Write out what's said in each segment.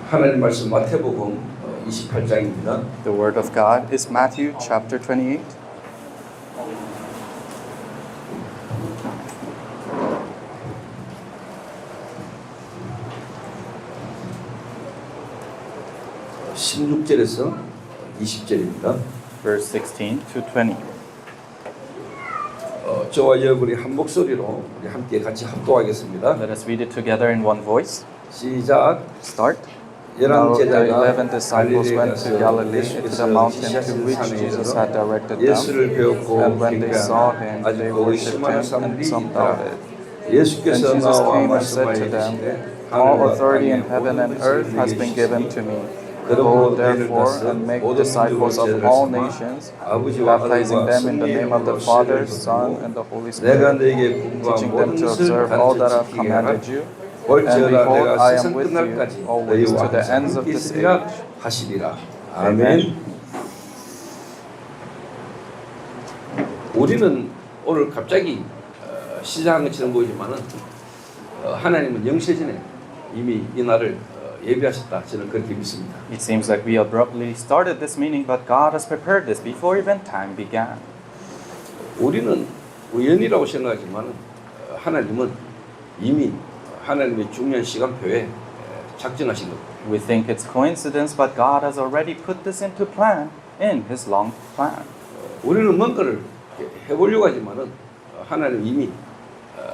하나님 말씀 마태복음 28장입니다. The word of God is Matthew chapter 28. 어, 16절에서 20절입니다. Verse 16 to 20. 저와 여러분이 한 목소리로 우리 함께 같이 합독하겠습니다. Let us read it together in one voice. 시작. Start. 열한 Now the 제자가 11 disciples went to Galilee to the mountain to 예수께서 which Jesus had directed 예수를 them. 배웠고 And when they saw him, they 아직도 worshipped 의심하는 him, 사람들이 and some 있다. doubted. Then 예수께서 Jesus 나와 came and said to them, 말씀하시되 All authority in heaven and earth has been given to me. Go therefore and make disciples of all nations, baptizing them in the name of the Father, Son, and the Holy 내가 Spirit, 너에게 teaching them 분부한 to 모든 observe 것을 all that 가르쳐 I've 지키게 하라. commanded you. And 벌저라 behold, 내가 I am 세상 with 끝날까지 you always to 너희와 the 항상 ends of 함께 this 있으리라 age. 하시리라. Amen. 아멘. 우리는 오늘 갑자기 시작한 것처럼 보이지만은 하나님은 영세전에 이미 이 날을 예비하셨다. 저는 그렇게 믿습니다. It seems like we abruptly started this meeting, but God has prepared this before even time began. 우리는 우연이라고 생각하지만 하나님은 이미 하나님의 중요한 시간표에 작정하신 겁니다. We think it's coincidence, but God has already put this into plan in His long plan. 우리는 뭔가를 해보려고 하지만은 하나님 이미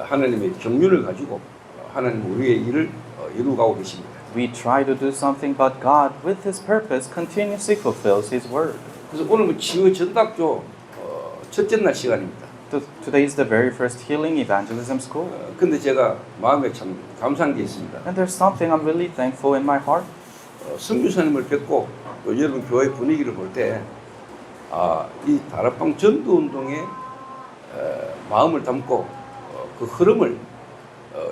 하나님의 경륜을 가지고 하나님 우리의 일을 이루어가고 계십니다. We try to do something, but God, with His purpose, continuously fulfills His word. 그래서 오늘 치유 전답조 첫째 날 시간입니다. Today is the very first healing evangelism school. 근데 제가 마음에 참 감사한 게 있습니다. And there's something I'm really thankful in my heart. 선교사님을 뵙고 또 여러분 교회 분위기를 볼 때 이 다락방 전도 운동에 마음을 담고 그 흐름을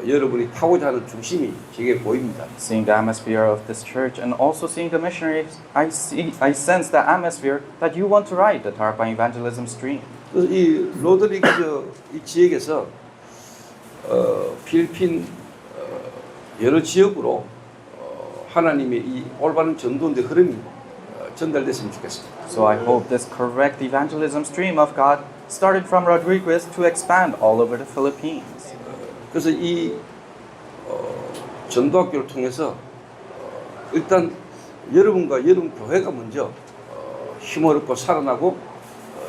여러분이 타고자 하는 중심이 제게 보입니다. Seeing the atmosphere of this church and also seeing the missionaries, I sense the atmosphere that you want to ride the Tarpang evangelism stream. 그래서 이 로드리그 이 지역에서 필리핀 여러 지역으로 하나님의 이 올바른 전도의 흐름이 전달됐으면 좋겠습니다. So I hope this correct evangelism stream of God started from Rodriguez to expand all over the Philippines. 그래서 이 전도학교를 통해서 일단 여러분과 여러분 교회가 먼저 힘어렵고 살아나고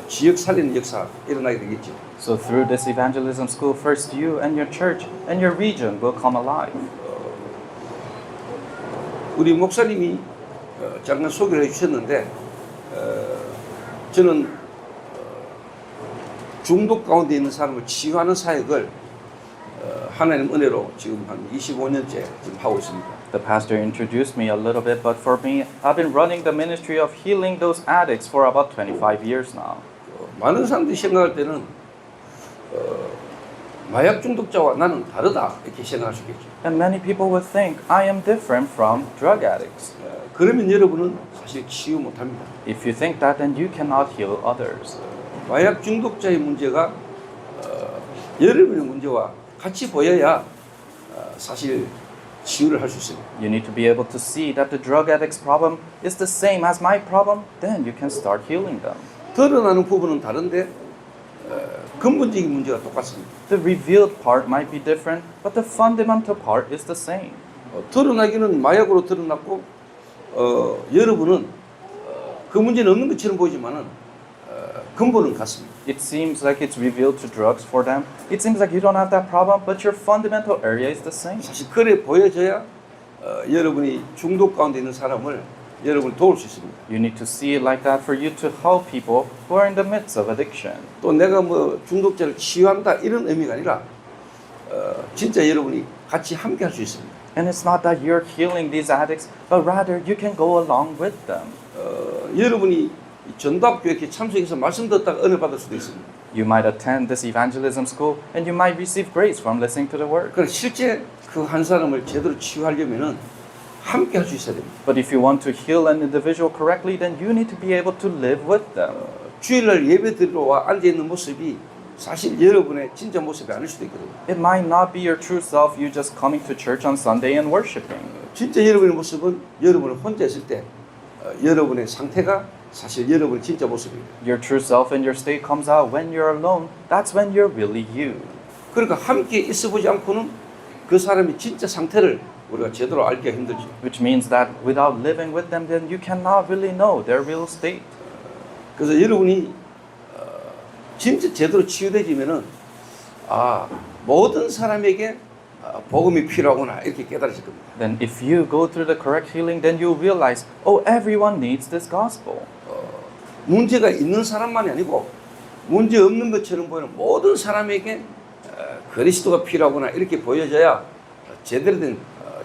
지역 살리는 역사 일어나게 되겠죠. So through this evangelism school, first you and your church and your region will come alive. 우리 목사님이 잠깐 소개를 해주셨는데 저는 중독 가운데 있는 사람을 치유하는 사역을 하나님 은혜로 지금 한 25년째 지금 하고 있습니다. The pastor introduced me a little bit, but for me, I've been running the ministry of healing those addicts for about 25 years now. 많은 사람들이 생각할 때는 마약 중독자와 나는 다르다 이렇게 생각할 수 있겠죠. And many people would think I am different from drug addicts. 그러면 여러분은 사실 치유 못합니다. If you think that, then you cannot heal others. 마약 중독자의 문제가 여러분의 문제와 같이 보여야 사실 치유를 할 수 있습니다. You need to be able to see that the drug addict's problem is the same as my problem, then you can start healing them. 드러나는 부분은 다른데 근본적인 문제가 똑같습니다. The revealed part might be different, but the fundamental part is the same. 드러나기는 마약으로 드러났고 여러분은 그 문제는 없는 것처럼 보이지만은 근본은 같습니다. It seems like it's revealed to drugs for them. It seems like you don't have that problem, but your fundamental area is the same. 사실 그래 보여져야 여러분이 중독 가운데 있는 사람을 여러분을 도울 수 있습니다. You need to see it like that for you to help people who are in the midst of addiction. 또 내가 뭐 중독자를 치유한다 이런 의미가 아니라 진짜 여러분이 같이 함께 할 수 있습니다. And it's not that you're healing these addicts, but rather you can go along with them. 여러분이 전도학교에 이렇게 참석해서 말씀 듣다가 은혜 받을 수도 있습니다. You might attend this evangelism school and you might receive grace from listening to the word. 그러나 실제 그 한 사람을 제대로 치유하려면은 함께 할 수 있어야 됩니다. But if you want to heal an individual correctly, then you need to be able to live with them. 주일날 예배 드리러 앉아 있는 모습이 사실 여러분의 진짜 모습이 아닐 수도 있거든요. It might not be your true self, you just coming to church on Sunday and worshiping. 진짜 여러분의 모습은 여러분을 혼자 있을 때 여러분의 상태가 사실 여러분의 진짜 모습이에요. Your true self and your state comes out when you're alone. That's when you're really you. 그러니까 함께 있어 보지 않고는 그 사람의 진짜 상태를 우리가 제대로 알기가 힘들죠. Which means that without living with them, then you cannot really know their real state. 그래서 여러분이 진짜 제대로 치유되지면은 모든 사람에게 복음이 필요하구나 이렇게 깨달으실 겁니다. Then if you go through the correct healing, then you realize, oh, everyone needs this gospel. 문제가 있는 사람만이 아니고 문제 없는 것처럼 보이는 모든 사람에게 그리스도가 필요하구나 이렇게 보여져야 제대로 된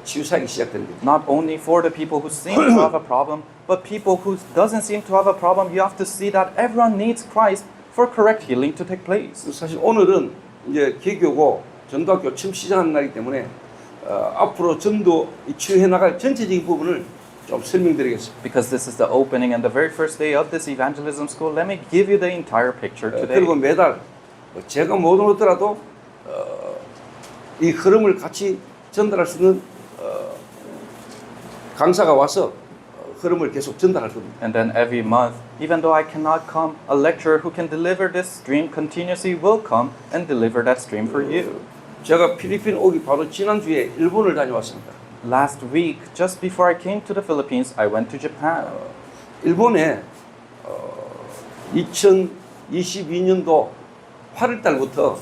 치유 사역이 시작됩니다. Not only for the people who seem to have a problem, but people who doesn't seem to have a problem. You have to see that everyone needs Christ for correct healing to take place. 사실 오늘은 이제 개교고 전도학교 처음 시작하는 날이기 때문에 앞으로 전도 치유해 나갈 전체적인 부분을 좀 설명드리겠습니다. Because this is the opening and the very first day of this evangelism school, let me give you the entire picture today. 그리고 매달 제가 못 오더라도 이 흐름을 같이 전달할 수 있는 강사가 와서 흐름을 계속 전달할 겁니다. And then every month, even though I cannot come, a lecturer who can deliver this stream continuously will come and deliver that stream for you. 제가 필리핀 오기 바로 지난주에 일본을 다녀왔습니다. Last week, just before I came to the Philippines, I went to Japan. 일본에 2022년도 8월 달부터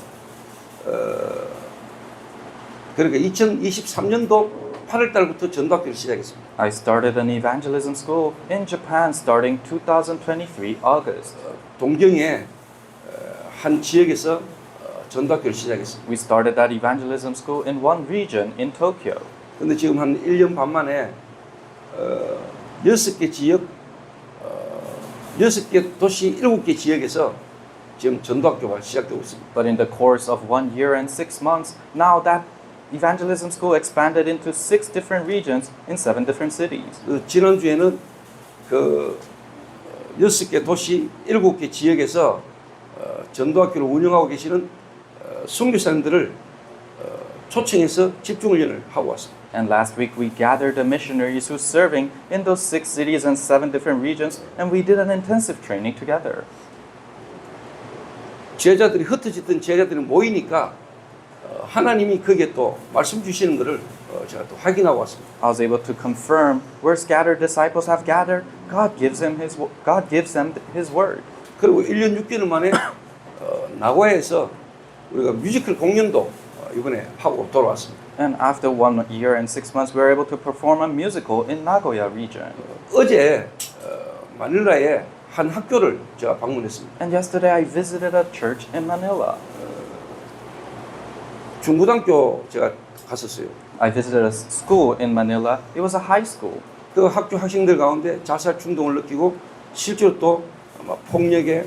그러니까 2023년도 8월 달부터 전도학교를 시작했습니다. I started an evangelism school in Japan starting 2023 August. 동경의 한 지역에서 전도학교를 시작했습니다. We started that evangelism school in one region in Tokyo. 근데 지금 한 1년 반 만에 6개 지역, 6개 도시 7개 지역에서 지금 전도학교가 시작되고 있습니다. But in the course of 1 year and 6 months, now that evangelism school expanded into 6 different regions in 7 different cities. 지난주에는 그 6개 도시 7개 지역에서 전도학교를 운영하고 계시는 선교사님들을 초청해서 집중훈련을 하고 왔습니다. And last week we gathered the missionaries who serving in those 6 cities and 7 different regions, and we did an intensive training together. 제자들이 흩어졌던 제자들이 모이니까 하나님이 거기에 또 말씀 주시는 것을 제가 또 확인하고 왔습니다. I was able to confirm where scattered disciples have gathered, God gives them His word. 그리고 1년 6개월 만에 나고야에서 우리가 뮤지컬 공연도 이번에 하고 돌아왔습니다. And after 1 year and 6 months, we were able to perform a musical in Nagoya region. 어제 마닐라의 한 학교를 제가 방문했습니다. And yesterday I visited a church in Manila. 중고등학교 제가 갔었어요. I visited a school in Manila. It was a high school. 그 학교 학생들 가운데 자살 충동을 느끼고 실제로 또 폭력에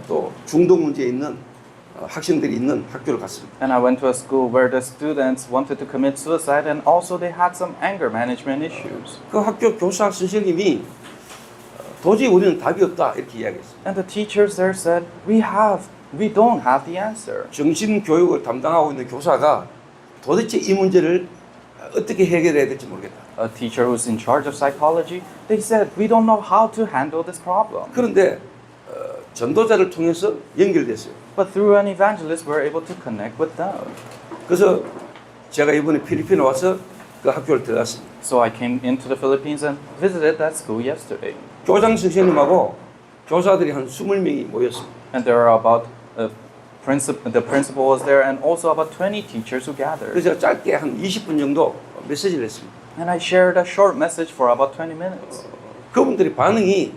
또 중독 문제에 있는 학생들이 있는 학교를 갔습니다. And I went to a school where the students wanted to commit suicide and also they had some anger management issues. 그 학교 교사 선생님이 도저히 우리는 답이 없다 이렇게 이야기했어요. And the teachers there said, we don't have the answer. 정신 교육을 담당하고 있는 교사가 도대체 이 문제를 어떻게 해결해야 될지 모르겠다. A teacher who's in charge of psychology, they said, we don't know how to handle this problem. 그런데 전도자를 통해서 연결됐어요. But through an evangelist, we're able to connect with them. 그래서 제가 이번에 필리핀에 와서 그 학교를 들어갔습니다. So I came into the Philippines and visited that school yesterday. 교장 선생님하고 교사들이 한 20명이 모였습니다. And there are about the principal was there and also about 20 teachers who gathered. 그래서 제가 짧게 한 20분 정도 메시지를 했습니다. And I shared a short message for about 20 minutes. 그분들의 반응이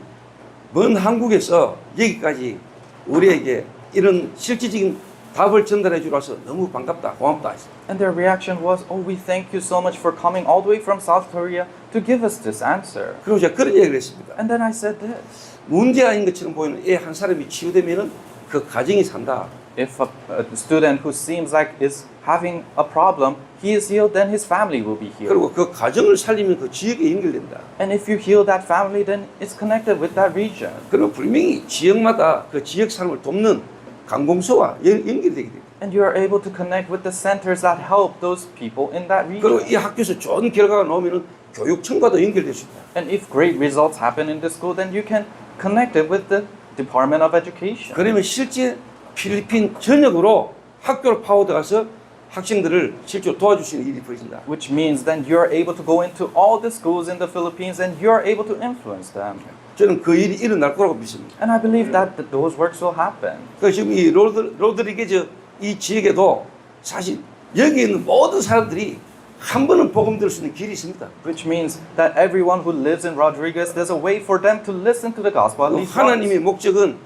먼 한국에서 여기까지 우리에게 이런 실질적인 답을 전달해 주러 와서 너무 반갑다, 고맙다 했어요. And their reaction was, oh, we thank you so much for coming all the way from South Korea to give us this answer. 그리고 제가 그런 얘기를 했습니다. And then I said this. 문제 아닌 것처럼 보이는 애 한 사람이 치유되면은 그 가정이 산다. If a student who seems like is having a problem, he is healed, then his family will be healed. 그리고 그 가정을 살리면 그 지역에 연결된다. And if you heal that family, then it's connected with that region. 그리고 분명히 지역마다 그 지역 사람을 돕는 관공서와 연결되게 됩니다. And you are able to connect with the centers that help those people in that 그리고 region. 이 학교에서 좋은 결과가 나오면은 교육청과도 연결될 수 있다. And if great results happen in the school, then you can connect it with the Department of Education. 그러면 실제 필리핀 전역으로 학교로 파고들어가서 학생들을 실제로 도와줄 수 있는 일이 벌어진다. Which means then you're able to go into all the schools in the Philippines and you're able to influence them. 저는 그 일이 일어날 거라고 믿습니다. And I believe that those works will happen. 그 지금 이 로드리게즈 이 지역에도 사실 여기 있는 모든 사람들이 한 번은 복음 들을 수 있는 길이 있습니다. Which means that everyone who lives in Rodriguez, there's a way for them to listen to the gospel at least once. 하나님의 목적은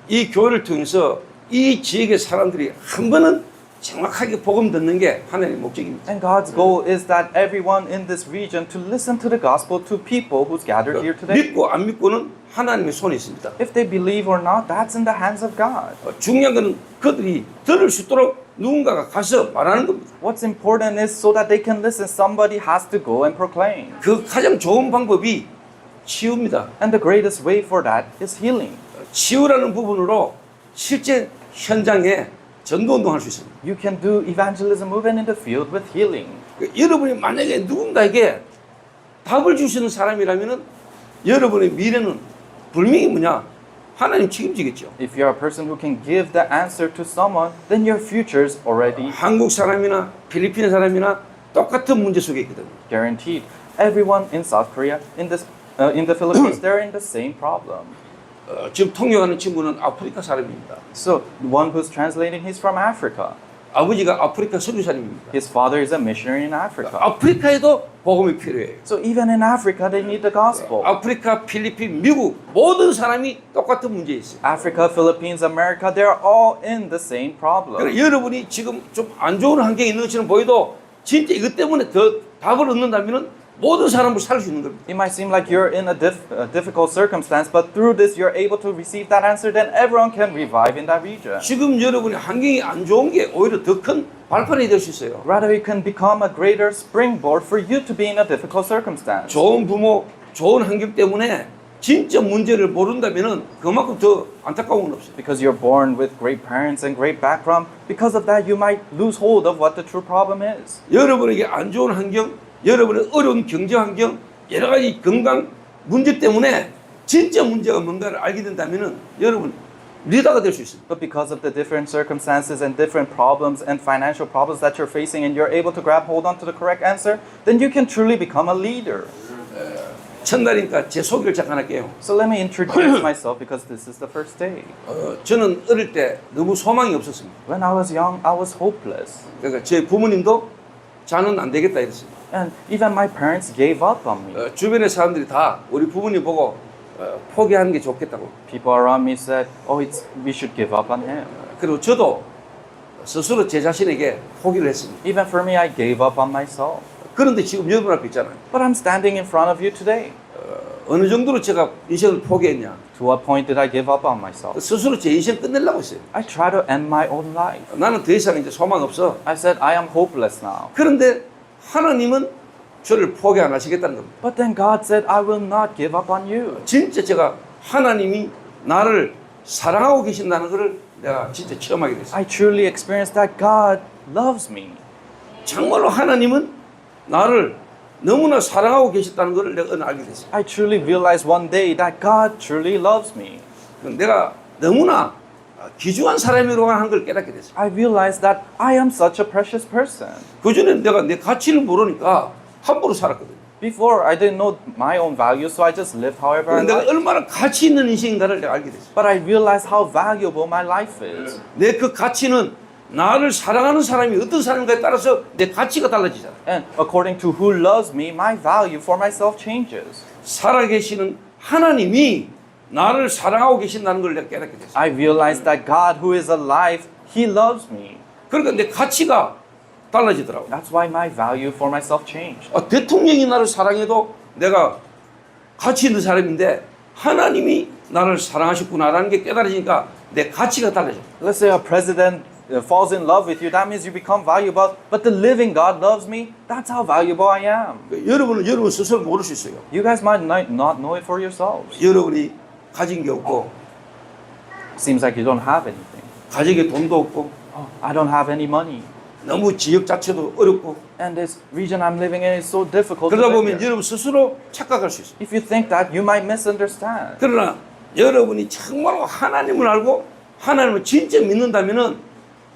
이 교회를 통해서 이 지역의 사람들이 한 번은 정확하게 복음 듣는 게 하나님의 목적입니다. And God's goal is that everyone in this region to listen to the gospel to people who's gathered here today. 믿고 안 믿고는 하나님의 손에 있습니다. If they believe or not, that's in the hands of God. 중요한 것은 그들이 들을 수 있도록 누군가가 가서 말하는 겁니다. What's important is so that they can listen, somebody has to go and proclaim. 그 가장 좋은 방법이 치유입니다. And the greatest way for that is healing. 치유라는 부분으로 실제 현장에 전도운동할 수 있습니다. You can do evangelism even in the field with healing. 여러분이 만약에 누군가에게 답을 주시는 사람이라면은 여러분의 미래는 분명히 뭐냐? 하나님 책임지겠죠. If you're a person who can give the answer to someone, then your future's already 한국 사람이나 필리핀 사람이나 똑같은 문제 속에 있거든요. guaranteed. Everyone in South Korea, in the Philippines, they're in the same problem. 지금 통역하는 친구는 아프리카 사람입니다. So one who's translating, he's from Africa. 아버지가 아프리카 선교사님입니다. His father is a missionary in Africa. 아프리카에도 복음이 필요해요. So even in Africa, they need the gospel. 아프리카, 필리핀, 미국 모든 사람이 똑같은 문제에 있어요. Africa, Philippines, America, they're all in the same problem. 그러니까 여러분이 지금 좀 안 좋은 환경에 있는 것처럼 보여도 진짜 이것 때문에 더 답을 얻는다면 모든 사람을 살 수 있는 겁니다. It might seem like you're in a difficult circumstance, but through this you're able to receive that answer, then everyone can revive in that region. 지금 여러분의 환경이 안 좋은 게 오히려 더 큰 발판이 될 수 있어요. Rather, it can become a greater springboard for you to be in a difficult circumstance. 좋은 부모, 좋은 환경 때문에 진짜 문제를 모른다면 그만큼 더 안타까운 건 없어요. Because you're born with great parents and great background, because of that you might lose hold of what the true problem is. 여러분에게 안 좋은 환경, 여러분의 어려운 경제 환경, 여러 가지 건강 문제 때문에 진짜 문제가 뭔가를 알게 된다면 여러분 리더가 될 수 있습니다. But because of the different circumstances and different problems and financial problems that you're facing and you're able to grab hold on to the correct answer, then you can truly become a leader. 첫날이니까 제 소개를 잠깐 할게요. So let me introduce myself because this is the first day. 저는 어릴 때 너무 소망이 없었습니다. When I was young, I was hopeless. 그러니까 제 부모님도 자는 안 되겠다 이랬어요. And even my parents gave up on me. 주변의 사람들이 다 우리 부모님 보고 포기하는 게 좋겠다고. People around me said, "Oh, we should give up on him." 그리고 저도 스스로 제 자신에게 포기를 했습니다. Even for me, I gave up on myself. 그런데 지금 여러분 앞에 있잖아요. But I'm standing in front of you today. 어느 정도로 제가 인생을 포기했냐? To what point did I give up on myself? 스스로 제 인생 끝내려고 했어요. I try to end my own life. 나는 더 이상 이제 소망 없어. I said, I am hopeless now. 그런데 하나님은 저를 포기 안 하시겠다는 겁니다. But then God said, I will not give up on you. 진짜 제가 하나님이 나를 사랑하고 계신다는 것을 내가 진짜 체험하게 됐어요. I truly experienced that God loves me. 정말로 하나님은 나를 너무나 사랑하고 계셨다는 것을 내가 알게 됐어요. I truly realized one day that God truly loves me. 내가 너무나 귀중한 사람이라고 하는 걸 깨닫게 됐어요. I realized that I am such a precious person. 그전에 내가 내 가치를 모르니까 함부로 살았거든요. Before, I didn't know my own value, so I just lived however I 내가 liked. 얼마나 가치 있는 인생인가를 내가 알게 됐어요. But I realized how valuable my life is. 내 그 가치는 나를 사랑하는 사람이 어떤 사람인가에 따라서 내 가치가 달라지잖아. And according to who loves me, my value for myself changes. 살아계시는 하나님이 나를 사랑하고 계신다는 걸 내가 깨닫게 됐어요. I realized that God who is alive, He loves me. 그러니까 내 가치가 달라지더라고요. That's why my value for myself changed. 대통령이 나를 사랑해도 내가 가치 있는 사람인데 하나님이 나를 사랑하셨구나라는 게 깨달아지니까 내 가치가 달라져. Let's say a president falls in love with you, that means you become valuable. But the living God loves me, that's how valuable I am. 여러분은 여러분 스스로 모를 수 있어요. You guys might not know it for yourselves. 여러분이 가진 게 없고 Seems like you don't have anything. 가족에 돈도 없고 Oh, I don't have any money. 너무 지역 자체도 어렵고 And this region I'm living in is so difficult to 그러다 live 보면 here. 여러분 스스로 착각할 수 있어요. If you think that, you might misunderstand. 그러나 여러분이 정말로 하나님을 알고 하나님을 진짜 믿는다면은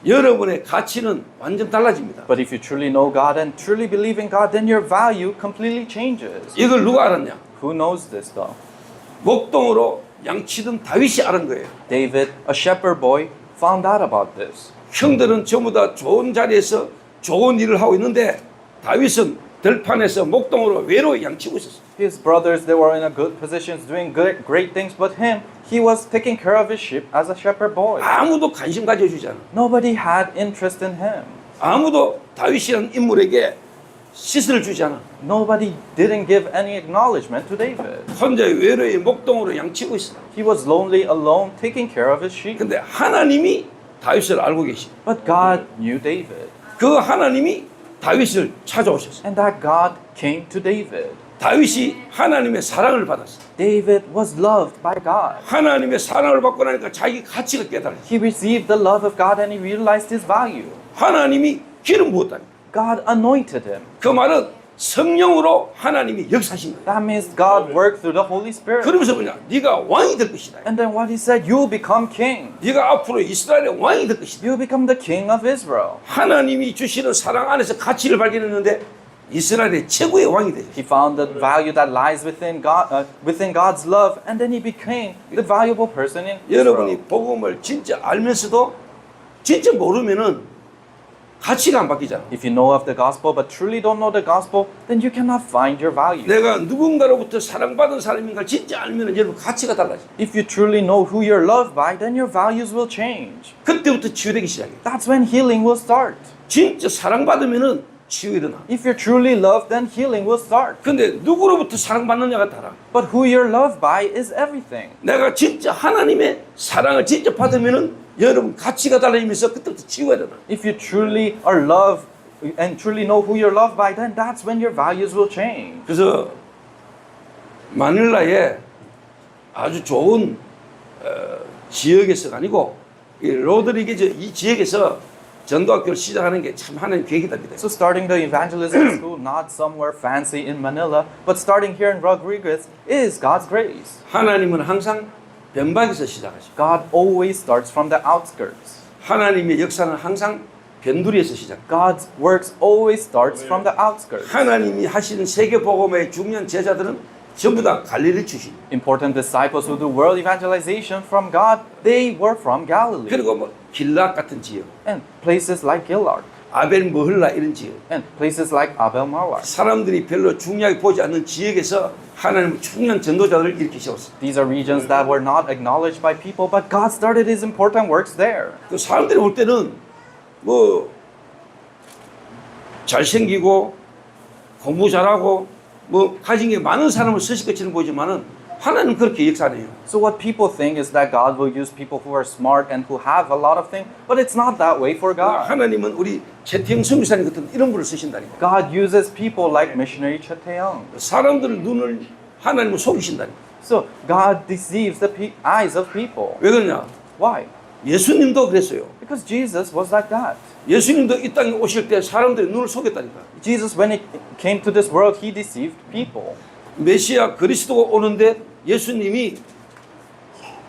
여러분의 가치는 완전 달라집니다. But if you truly know God and truly believe in God, then your value completely changes. 이걸 누가 알았냐? Who knows this though? 목동으로 양치던 다윗이 알은 거예요. David, a shepherd boy, found out about this. 형들은 전부 다 좋은 자리에서 좋은 일을 하고 있는데 다윗은 들판에서 목동으로 외로이 양치고 있었어요. His brothers, they were in a good positions, doing great things, but him, he was taking care of his sheep as a shepherd boy. 아무도 관심 가져주지 않아. Nobody had interest in him. 아무도 다윗이라는 인물에게 시선을 주지 않아. Nobody didn't give any acknowledgement to David. 혼자 외로이 목동으로 양치고 있어. He was lonely, alone, taking care of his sheep. 근데 하나님이 다윗을 알고 계시. But God knew David. 그 하나님이 다윗을 찾아오셨어. And that God came to David. 다윗이 하나님의 사랑을 받았어. David was loved by God. 하나님의 사랑을 받고 나니까 자기 가치가 깨달았어. He received the love of God and he realized his value. 하나님이 기름 부었다니. God anointed him. 그 말은 성령으로 하나님이 역사하신 거예요. That means God worked through the Holy Spirit. 그러면서 뭐냐? 네가 왕이 될 것이다. And then what he said, you'll become king. 네가 앞으로 이스라엘의 왕이 될 것이다. You'll become the king of Israel. 하나님이 주시는 사랑 안에서 가치를 발견했는데 이스라엘의 최고의 왕이 되죠. He found the value that lies within God, within God's love, and then he became the valuable person in 여러분이 Israel. 복음을 진짜 알면서도 진짜 모르면은 가치가 안 바뀌잖아. If you know of the gospel but truly don't know the gospel, then you cannot find your value. 내가 누군가로부터 사랑받은 사람인가 진짜 알면은 여러분 가치가 달라져. If you truly know who you're loved by, then your values will change. 그때부터 치유되기 시작해. That's when healing will start. 진짜 사랑받으면은 치유 일어나. If you're truly loved, then healing will start. 근데 누구로부터 사랑받느냐가 달라. But who you're loved by is everything. 내가 진짜 하나님의 사랑을 진짜 받으면은 여러분 가치가 달라지면서 그때부터 치유가 일어나. If you truly are loved and truly know who you're loved by, then that's when your values will change. 그래서 마닐라에 아주 좋은 지역에서가 아니고 이 로드리게즈 이 지역에서 전도학교를 시작하는 게 참 하나님 계획이답니다. So starting the evangelism school, not somewhere fancy in Manila, but starting here in Rodriguez is God's grace. 하나님은 항상 변방에서 시작하시고 God always starts from the outskirts. 하나님의 역사는 항상 변두리에서 시작. God's works always starts from the outskirts. 하나님이 하시는 세계 복음의 중요한 제자들은 전부 다 갈릴리 출신. Important disciples who do world evangelization from God, they were from Galilee. 그리고 뭐 길락 같은 지역, And places like Gilard. 아벨 머흘라 이런 지역. And places like Abel Marwar. 사람들이 별로 중요하게 보지 않는 지역에서 하나님은 중요한 전도자들을 이렇게 세웠어요. These are regions that were not acknowledged by people, but God started His important works there. 그 사람들이 볼 때는 뭐 잘생기고 공부 잘하고 뭐 가진 게 많은 사람을 쓰실 것처럼 보이지만은 하나님은 그렇게 역사 안 해요. So what people think is that God will use people who are smart and who have a lot of things, but it's not that way for God. 하나님은 우리 최태영 선교사님 같은 이런 분을 쓰신다니까. God uses people like missionary Cha Tae-young. 사람들 눈을 하나님은 속이신다니까. So God deceives the eyes of people. 왜 그러냐? Why? 예수님도 그랬어요. Because Jesus was like that. 예수님도 이 땅에 오실 때 사람들의 눈을 속였다니까. Jesus, when He came to this world, He deceived people. 메시아 그리스도가 오는데 예수님이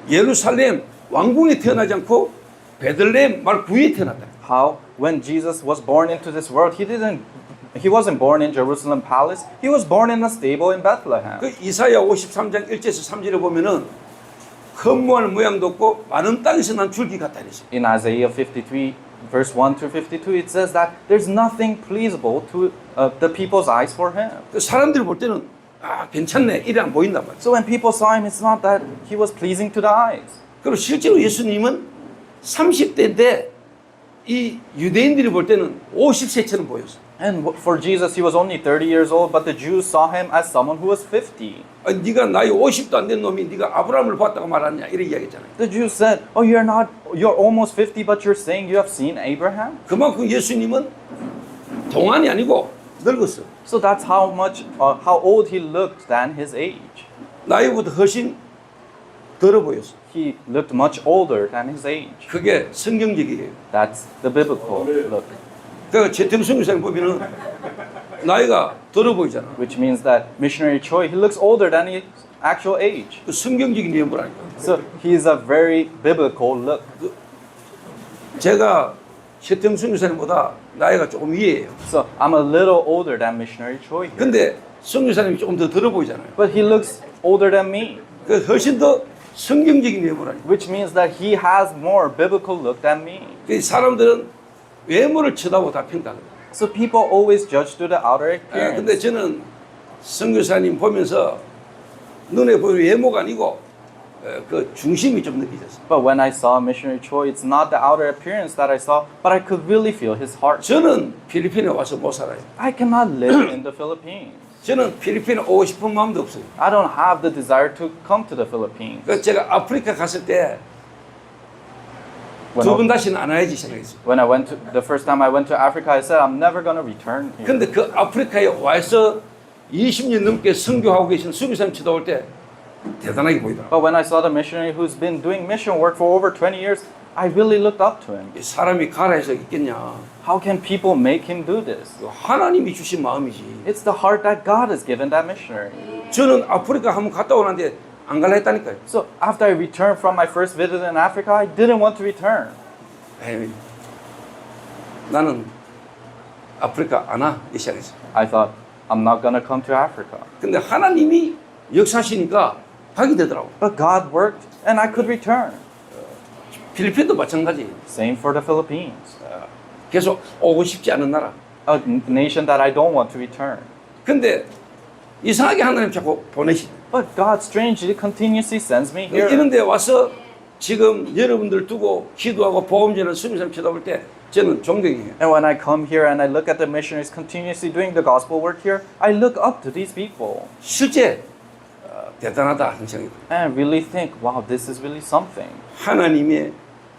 예루살렘 왕궁에 태어나지 않고 베들레헴 말 구유에 태어났다. How? When Jesus was born into this world, He wasn't born in Jerusalem palace. He was born in a stable in Bethlehem. 그 이사야 53장 1절에서 3절에 보면은 흠모할 모양도 없고 많은 땅에서 난 줄기 같다 그랬어요. In Isaiah 53, verse 1 through 52, it says that there's nothing pleasable to the people's eyes for Him. 그 사람들이 볼 때는 아 괜찮네 이래 안 보인단 말이에요. So when people saw Him, it's not that He was pleasing to the eyes. 그리고 실제로 예수님은 30대인데 이 유대인들이 볼 때는 50세처럼 보였어요. And for Jesus, he was only 30 years old, but the Jews saw him as someone who was 50. 아니, 네가 나이 50도 안 된 놈이 네가 아브라함을 봤다고 말하냐 이렇게 이야기했잖아요. The Jews said, "Oh, you're almost 50, but you're saying you have seen Abraham?" 그만큼 예수님은 동안이 아니고 늙었어. So that's how old he looked than his age. 나이보다 훨씬 들어 보였어. He looked much older than his age. 그게 성경적이에요. That's the biblical look, 그러니까 최태성 교사님 보면은 나이가 들어 보이잖아. which means that missionary Choi, he looks older than his actual age. 그 성경적인 예물아니까. So he is a very biblical look. 제가 최태성 교사님보다 나이가 조금 위에요. So I'm a little older than missionary Choi here. 근데 성 교사님이 조금 더 들어 보이잖아요. But he looks older than me, 그 훨씬 더 성경적인 예물아니까. which means that he has more biblical look than me. 그 사람들은 외모를 쳐다보고 다 평가해요. So people always judge to the outer appearance. 근데 저는 성 교사님 보면서 눈에 보이는 외모가 아니고 그 중심이 좀 느껴졌어요. But when I saw missionary Choi, it's not the outer appearance that I saw, but I could really feel his heart. 저는 필리핀에 와서 못 살아요. I cannot live in the Philippines. 저는 필리핀에 오고 싶은 마음도 없어요. I don't have the desire to come to the Philippines. 그래서 제가 아프리카 갔을 때 When 두 번 I, 다시는 안 와야지 생각했어요. when I went to the first time I went to Africa, I said I'm never gonna return here. 근데 그 아프리카에 와서 20년 넘게 선교하고 계신 수비사님 쳐다볼 때 대단하게 보이더라고요. But when I saw the missionary who's been doing mission work for over 20 years, I really looked up to him. 이 사람이 가라 해서 있겠냐. How can people make him do this? 하나님이 주신 마음이지. It's the heart that God has given that missionary. 저는 아프리카 한번 갔다 오는데 안 갈라 했다니까요. So after I returned from my first visit in Africa, I didn't want to return. 에이, 나는 아프리카 안 와. 이 시작했어요. I thought, I'm not gonna come to Africa. 근데 하나님이 역사하시니까 가게 되더라고. But God worked and I could return. 필리핀도 마찬가지. Same for the Philippines, 계속 오고 싶지 않은 나라. a nation that I don't want to return. 근데 이상하게 하나님 자꾸 보내시네. But God strangely continuously sends me here. 이런 데 와서 지금 여러분들 두고 기도하고 복음 전하는 수미사님 쳐다볼 때 저는 존경해요. And when I come here and I look at the missionaries continuously doing the gospel work here, I look up to these people 실제 대단하다 하는 생각이 들어요. and I really think, wow, this is really something. 하나님의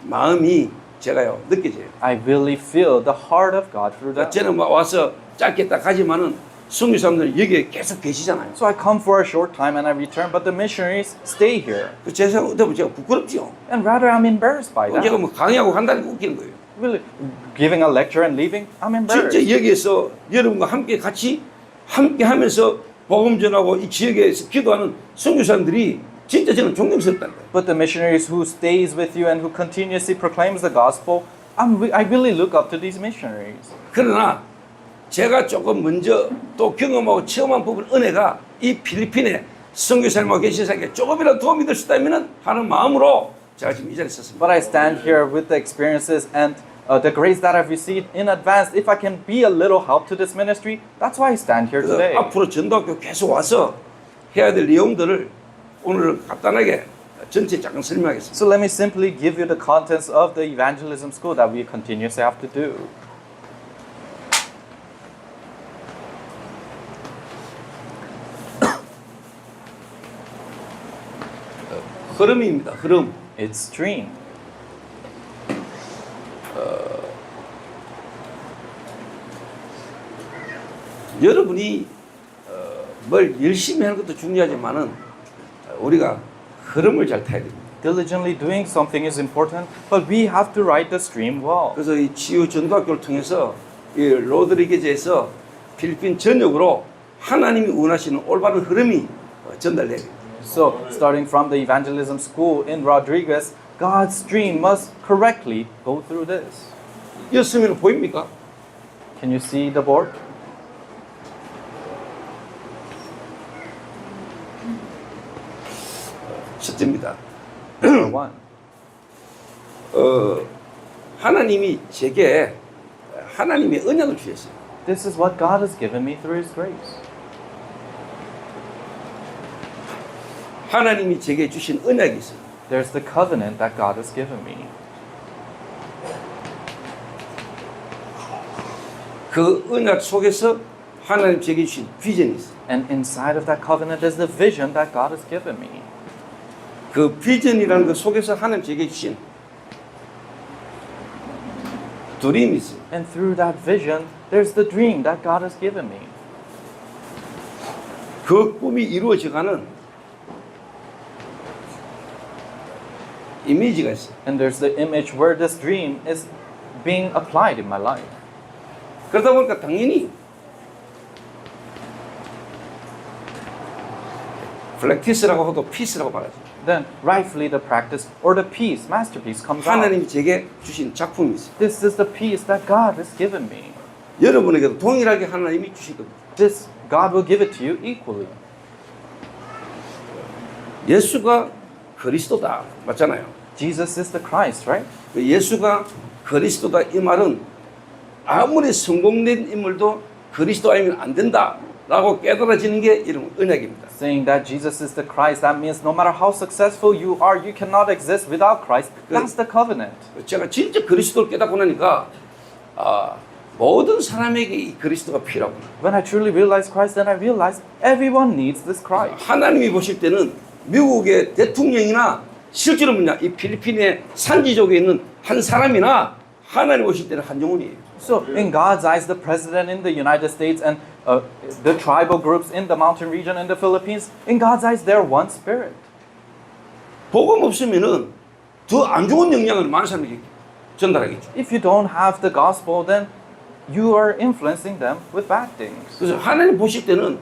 마음이 제가요 느껴져요. I really feel the heart of God through that. 저는 뭐 와서 짧게 딱 가지만은 선교사님들 여기에 계속 계시잖아요. So I come for a short time and I return, but the missionaries stay here. 제 생각에 제가 부끄럽죠. And rather, I'm embarrassed by 제가 that. 뭐 강의하고 간다니까 웃기는 거예요. Really, giving a lecture and leaving, I'm embarrassed. 진짜 여기에서 여러분과 함께 같이 함께 하면서 복음 전하고 이 지역에서 기도하는 선교사님들이 진짜 저는 존경스럽다는 거예요. But the missionaries who stays with you and who continuously proclaims the gospel, I really look up to these missionaries. 그러나 제가 조금 먼저 또 경험하고 체험한 부분 은혜가 이 필리핀에 선교사님하고 계신 사람에게 조금이라도 도움이 될 수 있다면 하는 마음으로 제가 지금 이 자리에 섰습니다. But I stand here with the experiences and the grace that I've received in advance. If I can be a little help to this ministry, that's why I stand here 그래서 today. 앞으로 전도학교 계속 와서 해야 될 내용들을 오늘 간단하게 전체 잠깐 설명하겠습니다. So let me simply give you the contents of the evangelism school that we continuously have to do. 흐름입니다. 흐름. It's stream. 여러분이 뭘 열심히 하는 것도 중요하지만은 우리가 흐름을 잘 타야 됩니다. Diligently doing something is important, but we have to ride the stream well. 그래서 이 치유 전도학교를 통해서 이 로드리게즈에서 필리핀 전역으로 하나님이 원하시는 올바른 흐름이 전달돼야 됩니다. So, starting from the evangelism school in Rodriguez, God's stream must correctly go through this. 였으면 보입니까? Can you see the board? 첫째입니다. Number one. 하나님이 제게 하나님의 언약을 주셨어요. This is what God has given me through His grace. 하나님이 제게 주신 언약이 있어요. There's the covenant that God has given me. 그 언약 속에서 하나님 제게 주신 비전이 있어요. And inside of that covenant is the vision that God has given me. 그 비전이라는 것 속에서 하나님 제게 주신 드림이 있어요. And through that vision, there's the dream that God has given me. 그 꿈이 이루어져가는 이미지가 있어요. And there's the image where this dream is being applied in my life. 그러다 보니까 당연히 플렉티스라고 해도 피스라고 말하죠. Then rightfully the practice or the piece, masterpiece comes out. 하나님이 제게 주신 작품이 있어요. This is the piece that God has given me. 여러분에게도 동일하게 하나님이 주실 겁니다. This God will give it to you equally. 예수가 그리스도다 맞잖아요. Jesus is the Christ, right? 그 예수가 그리스도다 이 말은 아무리 성공된 인물도 그리스도 아니면 안 된다라고 깨달아지는 게 이런 언약입니다. Saying that Jesus is the Christ, that means no matter how successful you are, you cannot exist without Christ. That's the covenant. 제가 진짜 그리스도를 깨닫고 나니까 모든 사람에게 이 그리스도가 필요하구나. When I truly realized Christ, then I realized everyone needs this Christ. 하나님이 보실 때는 미국의 대통령이나 실제로 뭐냐 이 필리핀의 산지족에 있는 한 사람이나 하나님 보실 때는 한 영혼이에요. So, in God's eyes, the president in the United States and the tribal groups in the mountain region in the Philippines, in God's eyes, they're one spirit. 복음 없으면은 더 안 좋은 영향을 많은 사람에게 전달하겠죠. If you don't have the gospel, then you are influencing them with bad things. 그래서 하나님 보실 때는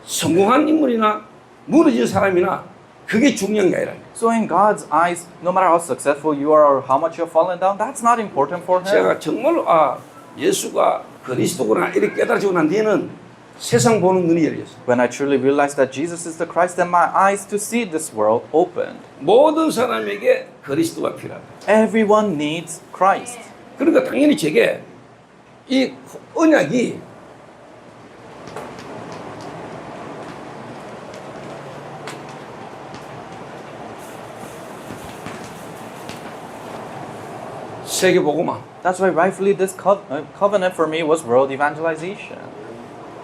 성공한 인물이나 무너진 사람이나 그게 중요한 게 아니라 So in God's eyes, no matter how successful you are or how much you have fallen down, that's not important for Him. 제가 정말로 예수가 그리스도구나 이렇게 깨달아지고 난 뒤에는 세상 보는 눈이 열렸어요. When I truly realized that Jesus is the Christ, then my eyes to see this world opened. 모든 사람에게 그리스도가 필요하다. Everyone needs Christ. 그러니까 당연히 제게 이 언약이 세계 복음화. That's why rightfully this covenant for me was world evangelization.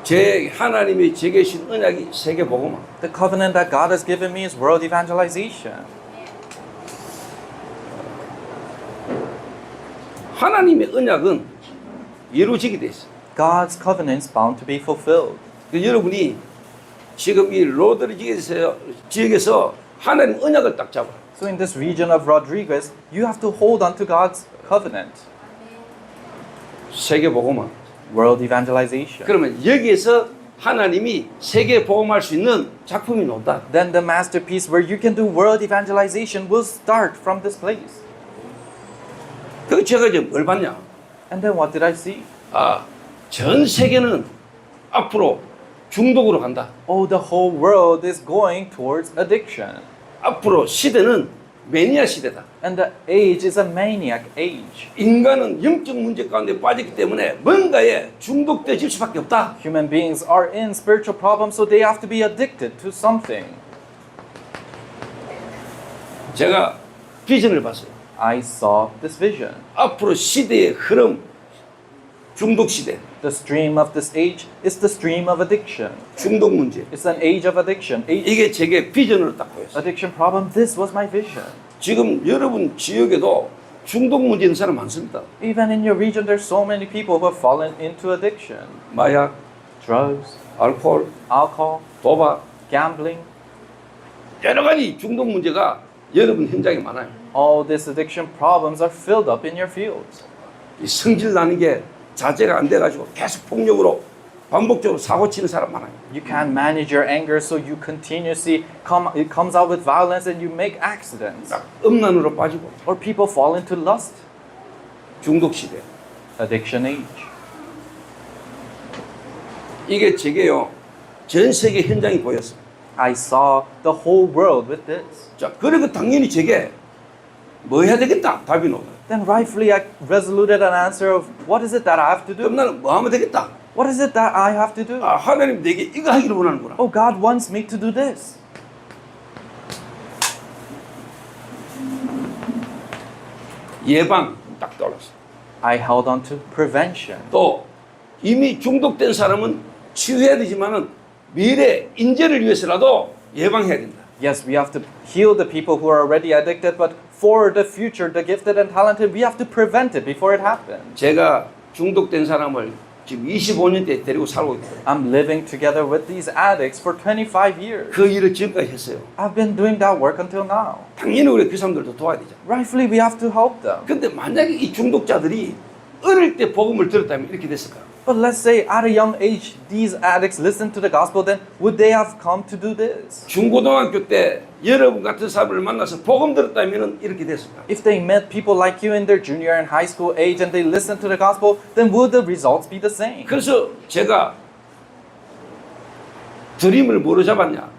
제 하나님이 제게 주신 언약이 세계 복음화. The covenant that God has given me is world evangelization. 하나님의 언약은 이루어지게 돼 있어요. God's covenant is bound to be fulfilled. 여러분이 지금 이 로드리지에서 지역에서 하나님 언약을 딱 잡아. So in this region of Rodriguez, you have to hold on to God's covenant. 세계 복음화. World evangelization. 그러면 여기에서 하나님이 세계 복음할 수 있는 작품이 나온다. Then the masterpiece where you can do world evangelization will start from this place. 그 제가 이제 뭘 봤냐? And then what did I see? 전 세계는 앞으로 중독으로 간다. Oh, the whole world is going towards addiction. 앞으로 시대는 매니아 시대다. And the age is a maniac age. 인간은 영적 문제 가운데 빠졌기 때문에 뭔가에 중독되질 수밖에 없다. Human beings are in spiritual problems, so they have to be addicted to something. 제가 비전을 봤어요. I saw this vision. 앞으로 시대의 흐름, 중독 시대, The stream of this age is the stream of addiction. 중독 문제. It's an age of addiction. 이게 제게 비전으로 딱 보였어요. Addiction problem, this was my vision. 지금 여러분 지역에도 중독 문제 있는 사람 많습니다. Even in your region, there's so many people who have fallen into addiction. 마약, Drugs, 알코올, alcohol, 도박, gambling. 여러 가지 중독 문제가 여러분 현장에 많아요. All these addiction problems are filled up in your fields. 이 성질 나는 게 자제가 안 돼가지고 계속 폭력으로 반복적으로 사고 치는 사람 많아요. You can't manage your anger, so you continuously it comes out with violence and you make accidents. 딱 음란으로 빠지고 Or people fall into lust. 중독 시대. Addiction age. 이게 제게요 전 세계 현장이 보였어요. I saw the whole world with this. 자, 그리고 당연히 제게 뭐 해야 되겠다 답이 나오더라고요. Then rightfully I resoluted an answer of what is it that I have to 그럼 do? 나는 뭐 하면 되겠다? What is it that I have to do? 하나님 내게 이거 하기를 원하는구나. Oh, God wants me to do this. 예방 딱 떠올랐어. I held on to prevention. 또 이미 중독된 사람은 치유해야 되지만은 미래 인재를 위해서라도 예방해야 된다. Yes, we have to heal the people who are already addicted, but for the future, the gifted and talented, we have to prevent it before it happens. 제가 중독된 사람을 지금 25년째 데리고 살고 있어요. I'm living together with these addicts for 25 years. 그 일을 지금까지 했어요. I've been doing that work until now. 당연히 우리 그 사람들도 도와야 되죠. Rightfully, we have to help them. 근데 만약에 이 중독자들이 어릴 때 복음을 들었다면 이렇게 됐을까? But let's say at a young age, these addicts listened to the gospel, then would they have come to do this? 중고등학교 때 여러분 같은 사람을 만나서 복음 들었다면 이렇게 됐을까? If they met people like you in their junior and high school age and they listened to the gospel, then would the results be the same? 그래서 제가 드림을 뭐로 잡았냐?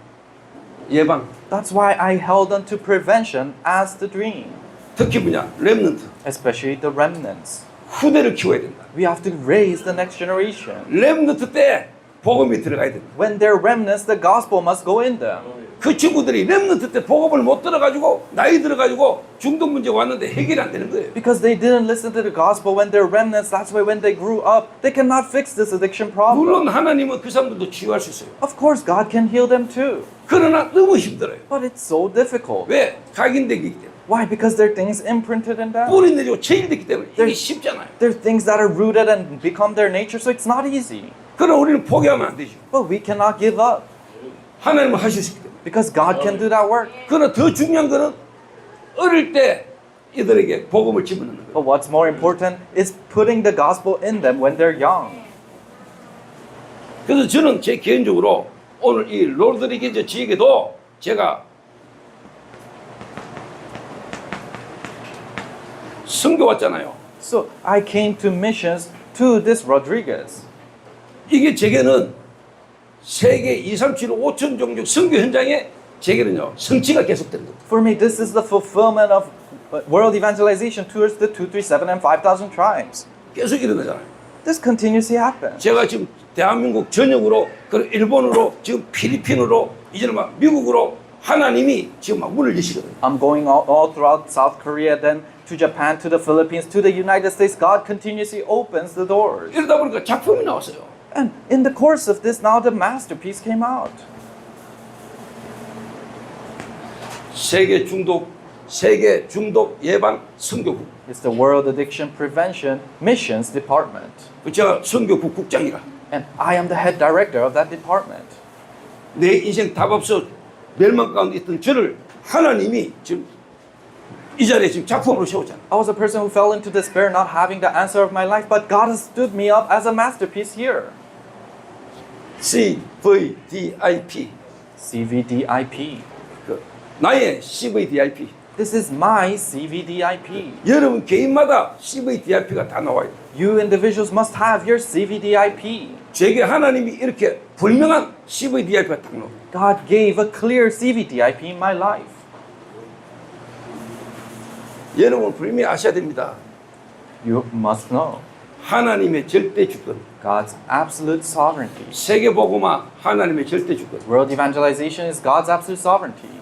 예방. That's why I held on to prevention as the dream, 특히 뭐냐? 렘넌트. especially the remnants. 후대를 키워야 된다. We have to raise the next generation. 렘넌트 때 복음이 들어가야 된다. When they're remnants, the gospel must go in them. 그 친구들이 렘넌트 때 복음을 못 들어가지고 나이 들어가지고 중독 문제가 왔는데 해결이 안 되는 거예요. Because they didn't listen to the gospel when they're remnants, that's why when they grew up, they cannot fix this addiction problem. 물론 하나님은 그 사람들도 치유할 수 있어요. Of course, God can heal them too. 그러나 너무 힘들어요. But it's so difficult. 왜? 각인되기 때문에. Why? Because there are things imprinted in them. 뿌리 내리고 체일되기 때문에 이게 쉽잖아요. There are things that are rooted and become their nature, so it's not easy. 그러나 우리는 포기하면 안 되죠. But we cannot give up 하나님은 하실 수 있기 때문에. because God can do that work. 그러나 더 중요한 거는 어릴 때 이들에게 복음을 집어넣는 거예요. But what's more important is putting the gospel in them when they're young. 그래서 저는 제 개인적으로 오늘 이 로드리게즈 지역에도 제가 선교 왔잖아요. So I came to missions to this Rodriguez. 이게 제게는 세계 2, 3, 7, 5천 종족 선교 현장에 제게는요 성취가 계속되는 겁니다. For me, this is the fulfillment of world evangelization towards the 237 and 5,000 tribes. 계속 일어나잖아요. This continuously happens. 제가 지금 대한민국 전역으로 그리고 일본으로 지금 필리핀으로 이제는 막 미국으로 하나님이 지금 막 문을 여시거든요. I'm going all throughout South Korea, then to Japan, to the Philippines, to the United States. God continuously opens the doors. 이러다 보니까 작품이 나왔어요. And in the course of this, now the masterpiece came out. 세계 중독 예방 선교국. It's the World Addiction Prevention Missions Department. 제가 선교국 국장이라. And I am the head director of that department. 내 인생 답 없어 멸망 가운데 있던 저를 하나님이 지금 이 자리에 지금 작품으로 세웠잖아요. I was a person who fell into despair, not having the answer of my life, but God has stood me up as a masterpiece here. CVDIP. CVDIP. 그 나의 CVDIP. This is my CVDIP. 여러분 개인마다 CVDIP가 다 나와요. You individuals must have your CVDIP. 제게 하나님이 이렇게 분명한 CVDIP가 딱 나와요. God gave a clear CVDIP in my life. 여러분 분명히 아셔야 됩니다. You must know 하나님의 절대 주권. God's absolute sovereignty. 세계복음화 하나님의 절대 주권. World evangelization is God's absolute sovereignty.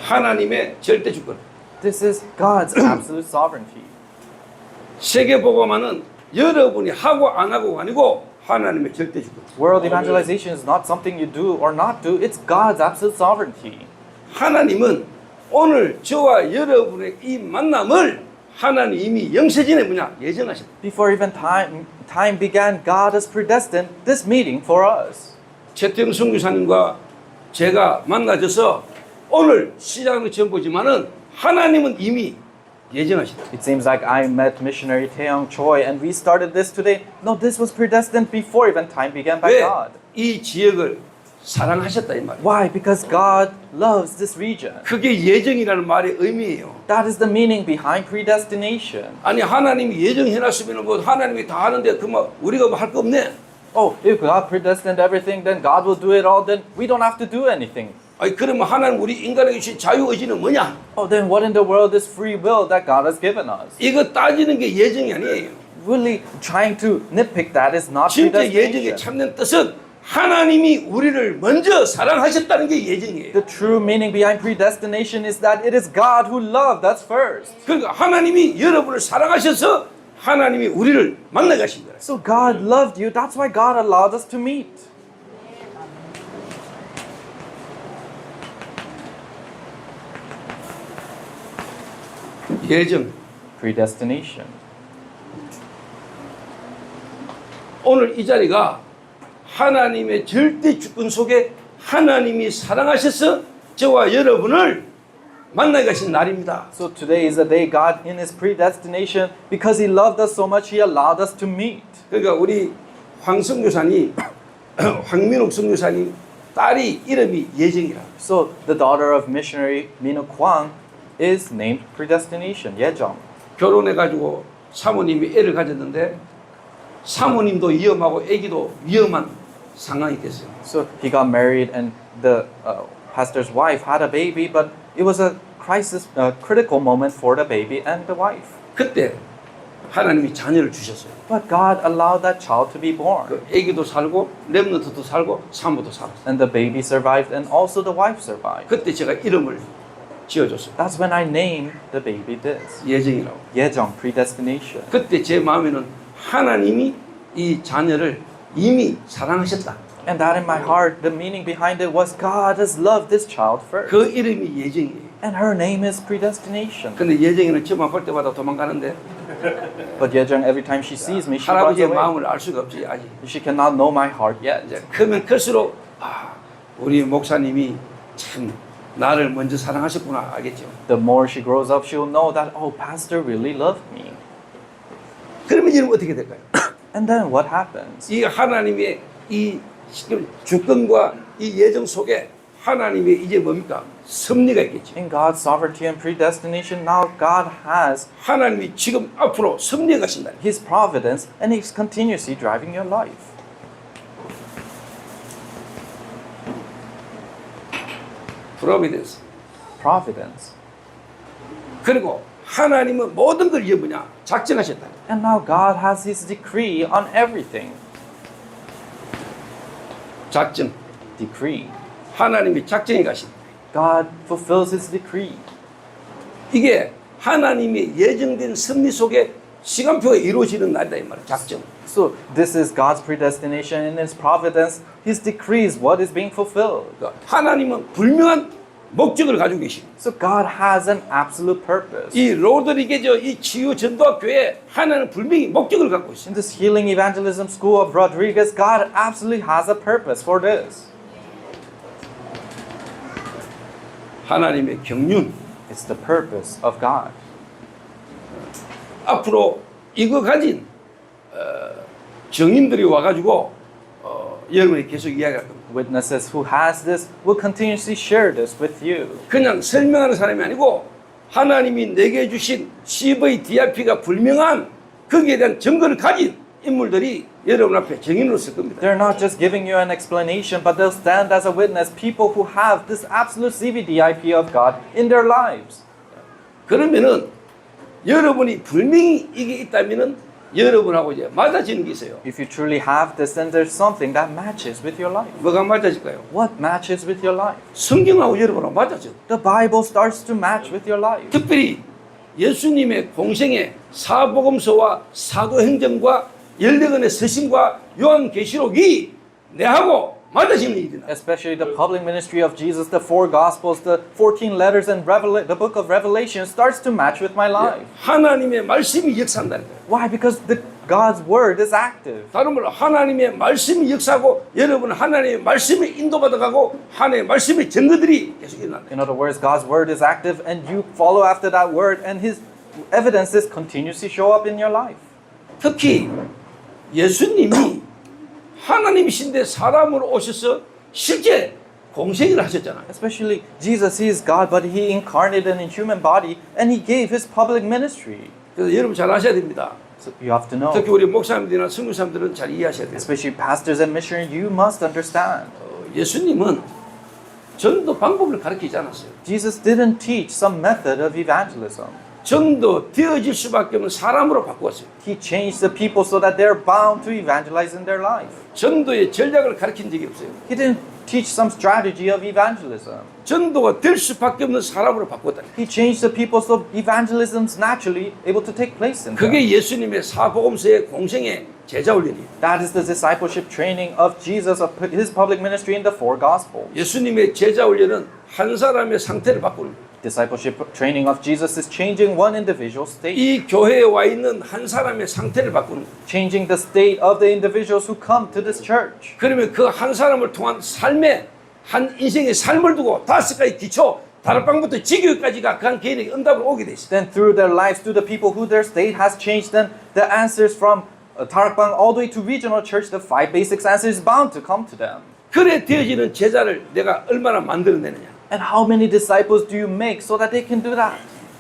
하나님의 절대 주권. This is God's absolute sovereignty. 세계복음화는 여러분이 하고 안 하고가 아니고 하나님의 절대 주권. World evangelization is not something you do or not do. It's God's absolute sovereignty. 하나님은 오늘 저와 여러분의 이 만남을 하나님 이미 영세전에 뭐냐 예정하셨다. Before even time began, God has predestined this meeting for us. 최태영 선교사님과 제가 만나져서 오늘 시작을 처음 보지만은 하나님은 이미 예정하셨다. It seems like I met missionary Taeyong Choi and we started this today. No, this was predestined before even time began by 왜? God. 이 지역을 사랑하셨다 이 말이에요. Why? Because God loves this region. 그게 예정이라는 말의 의미예요. That is the meaning behind predestination. 아니 하나님이 예정해놨으면 뭐 하나님이 다 하는데 그만 우리가 뭐 할 거 없네. Oh, if God predestined everything, then God will do it all. Then we don't have to do anything. 아니 그러면 하나님 우리 인간에게 주신 자유의지는 뭐냐? Oh, then what in the world is free will that God has given us? 이거 따지는 게 예정이 아니에요. Really trying to nitpick that is not 진짜 예정에 predestination. 참된 뜻은 하나님이 우리를 먼저 사랑하셨다는 게 예정이에요. The true meaning behind predestination is that it is God who loved us first. 그러니까 하나님이 여러분을 사랑하셔서 하나님이 우리를 만나 가신 거예요. So God loved you. That's why God allowed us to meet. 예정. Predestination. 오늘 이 자리가 하나님의 절대 주권 속에 하나님이 사랑하셔서 저와 여러분을 만나 가신 날입니다. So today is the day God in His predestination, because He loved us so much, He allowed us to meet. 그러니까 우리 황성교사님, 황민옥 성교사님 딸이 이름이 예정이라. So the daughter of missionary Minuk Kwang is named predestination, Yejong. 결혼해가지고 사모님이 애를 가졌는데 사모님도 위험하고 애기도 위험한 상황이 됐어요. So he got married, and the pastor's wife had a baby, but it was a critical moment for the baby and the wife. 그때 하나님이 자녀를 주셨어요. But God allowed that child to be born. 그 애기도 살고 렘넌트도 살고 사모도 살았어요. And the baby survived, and also the wife survived. 그때 제가 이름을 지어줬어요. That's when I named the baby this. 예정이라고. Yejong, predestination. 그때 제 마음에는 하나님이 이 자녀를 이미 사랑하셨다. And that in my heart, the meaning behind it was God has loved this child first. 그 이름이 예정이에요. And her name is predestination. 근데 예정이는 저만 볼 때마다 도망가는데 But Yejong, every time she sees me, she runs 할아버지의 away. 마음을 알 수가 없지 아직. She cannot know my heart yet. 이제 크면 클수록 우리 목사님이 참 나를 먼저 사랑하셨구나 알겠죠. The more she grows up, she will know that, oh, pastor really loved me. 그러면 이는 어떻게 될까요? And then what happens? 이 하나님의 이 주권과 이 예정 속에 하나님의 이제 뭡니까? 섭리가 있겠죠. In God's sovereignty and predestination, now God has 하나님이 지금 앞으로 섭리해 가신다. His providence, and He's continuously driving your life. 프로비던스. Providence. 그리고 하나님은 모든 걸 이게 뭐냐? 작정하셨다. And now God has His decree on everything. 작정. Decree. 하나님이 작정해 가신다. God fulfills His decree. 이게 하나님의 예정된 섭리 속에 시간표가 이루어지는 날이다 이 말이야. 작정. So this is God's predestination in His providence. His decree is what is being fulfilled. 그러니까 하나님은 분명한 목적을 가지고 계십니다. So God has an absolute purpose. 이 로드리게저 이 치유 전도학교에 하나님은 분명히 목적을 갖고 In 있습니다. this healing evangelism school of Rodriguez, God absolutely has a purpose for this. 하나님의 경륜. It's the purpose of God. 앞으로 이거 가진 정인들이 와가지고 여러분이 계속 이야기할 겁니다. Witnesses who has this will continuously share this with you. 그냥 설명하는 사람이 아니고 하나님이 내게 주신 CVDIP가 분명한 거기에 대한 증거를 가진 인물들이 여러분 앞에 정인으로 설 겁니다. They're not just giving you an explanation, but they'll stand as a witness, people who have this absolute CVDIP of God in their lives. 그러면은 여러분이 분명히 이게 있다면은 여러분하고 이제 맞아지는 게 있어요. If you truly have this, then there's something that matches with your life. 뭐가 맞아질까요? What matches with your life? 성경하고 여러분하고 맞아져. The Bible starts to match with your life. 특별히 예수님의 공생의 사복음서와 사도행전과 14권의 서신과 요한계시록이 내하고 맞아지는 일이다. Especially the public ministry of Jesus, the 4 Gospels, the 14 letters, and the book of Revelation starts to match with my life. 하나님의 말씀이 역사한다는 거예요. Why? Because God's word is active. 다른 말로 하나님의 말씀이 역사하고 여러분은 하나님의 말씀에 인도받아가고 하나님의 말씀의 증거들이 계속 일어난다. In other words, God's word is active, and you follow after that word, and His evidences continuously show up in your life. 특히 예수님이 하나님이신데 사람으로 오셔서 실제 공생을 하셨잖아요. Especially Jesus, He is God, but He incarnated in a human body, and He gave His public ministry. 그래서 여러분 잘 아셔야 됩니다. So you have to know. 특히 우리 목사님들이나 선교사님들은 잘 이해하셔야 돼요. Especially pastors and missionaries, you must understand. 예수님은 전도 방법을 가르치지 않았어요. Jesus didn't teach some method of evangelism. 전도 되어질 수밖에 없는 사람으로 바꾸었어요. He changed the people so that they're bound to evangelize in their life. 전도의 전략을 가르친 적이 없어요. He didn't teach some strategy of evangelism. 전도가 될 수밖에 없는 사람으로 바꿨다. He changed the people so evangelism's naturally able to take place in them. 그게 예수님의 사복음서의 공생의 제자 훈련이에요. That is the discipleship training of Jesus, of his public ministry in the four gospels. 예수님의 제자 훈련은 한 사람의 상태를 바꾸는 거예요. Discipleship training of Jesus is changing one individual state, 이 교회에 와 있는 한 사람의 상태를 바꾸는 거예요. changing the state of the individuals who come to this church. 그러면 그 한 사람을 통한 삶의 한 인생의 삶을 두고 5가지 기초 다락방부터 지교까지가 그 한 개인에게 응답을 오게 돼 있어요. Then through their lives, to the people who their state has changed, then the answers from Tarakbang all the way to regional church, the 5 basic answers is bound to come to them. 그래 되어지는 제자를 내가 얼마나 만들어내느냐. And how many disciples do you make so that they can do that?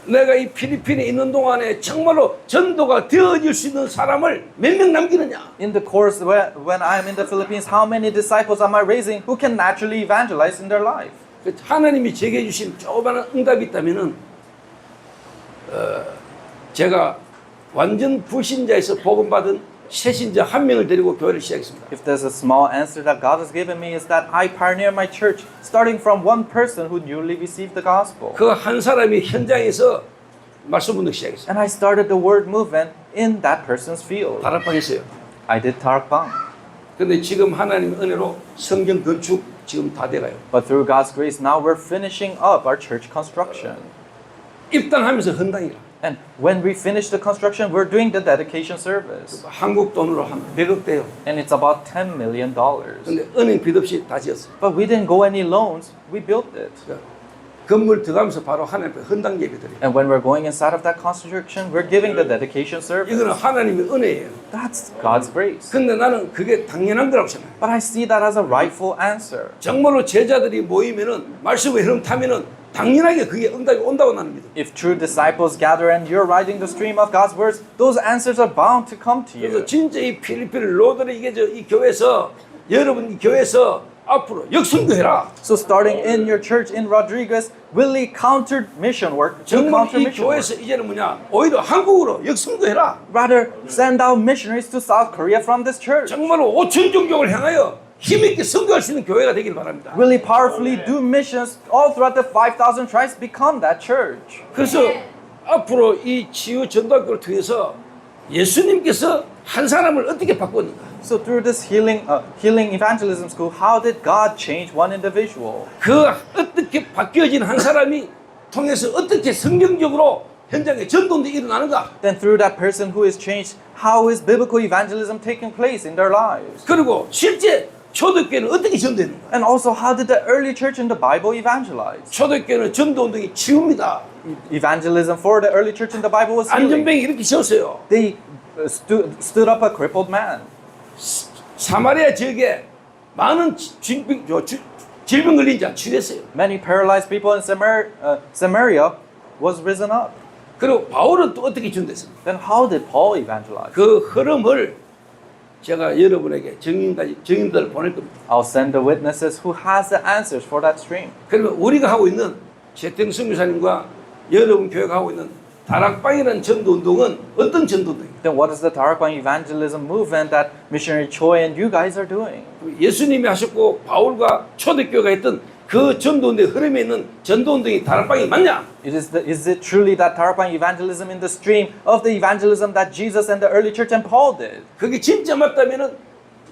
내가 이 필리핀에 있는 동안에 정말로 전도가 되어질 수 있는 사람을 몇 명 남기느냐. In the course when I'm in the Philippines, how many disciples am I raising who can naturally evangelize in their life? 하나님이 제게 주신 조그마한 응답이 있다면은 제가 완전 불신자에서 복음받은 새신자 한 명을 데리고 교회를 시작했습니다. If there's a small answer that God has given me is that I pioneer my church starting from one person who newly received the gospel. 그 한 사람이 현장에서 말씀 운동 시작했어요. And I started the word movement in that person's field. 다락방했어요. I did Tarakbang. 근데 지금 하나님 은혜로 성경 건축 지금 다 돼가요. But through God's grace, now we're finishing up our church construction. 입당하면서 헌당이라. And when we finish the construction, we're doing the dedication service. 한국 돈으로 한 100억 대요. And it's about $10 million. 근데 은행 빚 없이 다 지었어요. But we didn't go any loans, we built it. 그러니까 건물 들어가면서 바로 하나님 앞에 헌당 예배드려요. And when we're going inside of that construction, we're giving the dedication service. 이거는 하나님의 은혜예요. That's God's grace. 근데 나는 그게 당연한 거라고 생각해요. But I see that as a rightful answer. 정말로 제자들이 모이면은 말씀의 흐름 타면은 당연하게 그게 응답이 온다고 나는 믿어요. If true disciples gather and you're riding the stream of God's words, those answers are bound to come to 그래서 you. 진짜 이 필리핀 로드리게즈 이 교회에서 여러분 이 교회에서 앞으로 역선교해라. So starting in your church in Rodriguez, really counter mission work. Do 정말 counter 이 mission work. 교회에서 이제는 뭐냐 오히려 한국으로 역선교해라. Rather, send out missionaries to South Korea from this church. 정말로 5천 종족을 향하여 힘있게 선교할 수 있는 교회가 되길 바랍니다. Really powerfully do missions all throughout the 5,000 tribes. Become that church. 그래서 앞으로 이 치유 전도학교를 통해서 예수님께서 한 사람을 어떻게 바꿨는가? So through this healing evangelism school, how did God change one individual? 그 어떻게 바뀌어진 한 사람이 통해서 어떻게 성경적으로 현장에 전도도 일어나는가? Then through that person who is changed, how is biblical evangelism taking place in their lives? 그리고 실제 초대교회는 어떻게 전도했는가? And also, how did the early church in the Bible evangelize? 초대교회는 전도운동이 치유입니다. Evangelism for the early church in the Bible was healing. 안전병이 이렇게 세웠어요. They stood up a crippled man. 사마리아 지역에 많은 질병 걸린 자 치유했어요. Many paralyzed people in Samaria was risen up. 그리고 바울은 또 어떻게 전도했습니까? Then how did Paul evangelize? 그 흐름을 제가 여러분에게 증인들을 보낼 겁니다. I'll send the witnesses who has the answers for that stream. 그러면 우리가 하고 있는 최태영 선교사님과 여러분 교회가 하고 있는 다락방이라는 전도운동은 어떤 전도운동입니까? Then what is the Tarakbang evangelism movement that missionary Choi and you guys are doing? 예수님이 하셨고 바울과 초대교회가 했던 그 전도운동의 흐름에 있는 전도운동이 다락방이 맞냐? Is it truly that Tarakbang evangelism in the stream of the evangelism that Jesus and the early church and Paul did? 그게 진짜 맞다면은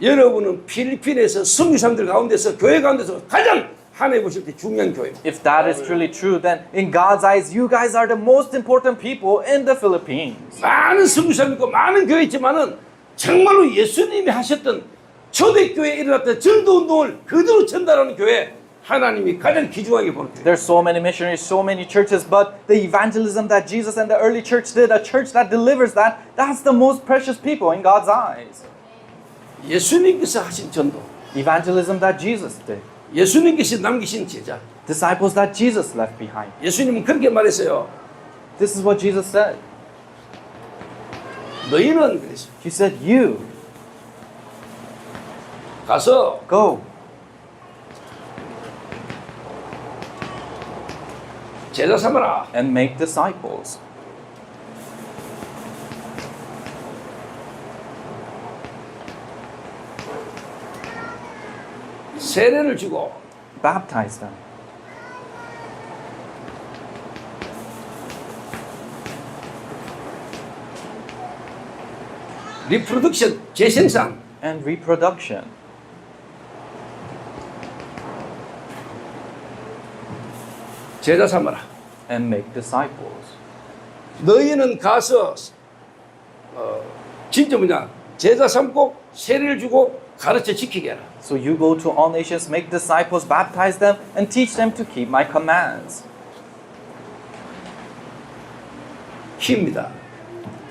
여러분은 필리핀에서 선교사님들 가운데서 교회 가운데서 가장 하나님 보실 때 중요한 교회입니다. If that is truly true, then in God's eyes, you guys are the most important people in the Philippines. 많은 선교사님 있고 많은 교회 있지만은 정말로 예수님이 하셨던 초대교회에 일어났던 전도운동을 그대로 전달하는 교회 하나님이 가장 귀중하게 보는 교회. There's so many missionaries, so many churches, but the evangelism that Jesus and the early church did, a church that delivers that, that's the most precious people in God's eyes. 예수님께서 하신 전도, Evangelism that Jesus did. 예수님께서 남기신 제자. Disciples that Jesus left behind. 예수님은 그렇게 말했어요. This is what Jesus said. 너희는 그랬어요. He said, you 가서 go 제자 삼아라. and make disciples. 세례를 주고 baptize them, 리프로덕션 재생산 and reproduction. 제자 삼아라. And make disciples. 너희는 가서 진짜 뭐냐 제자 삼고 세례를 주고 가르쳐 지키게 하라. So you go to all nations, make disciples, baptize them, and teach them to keep my commands. 키입니다.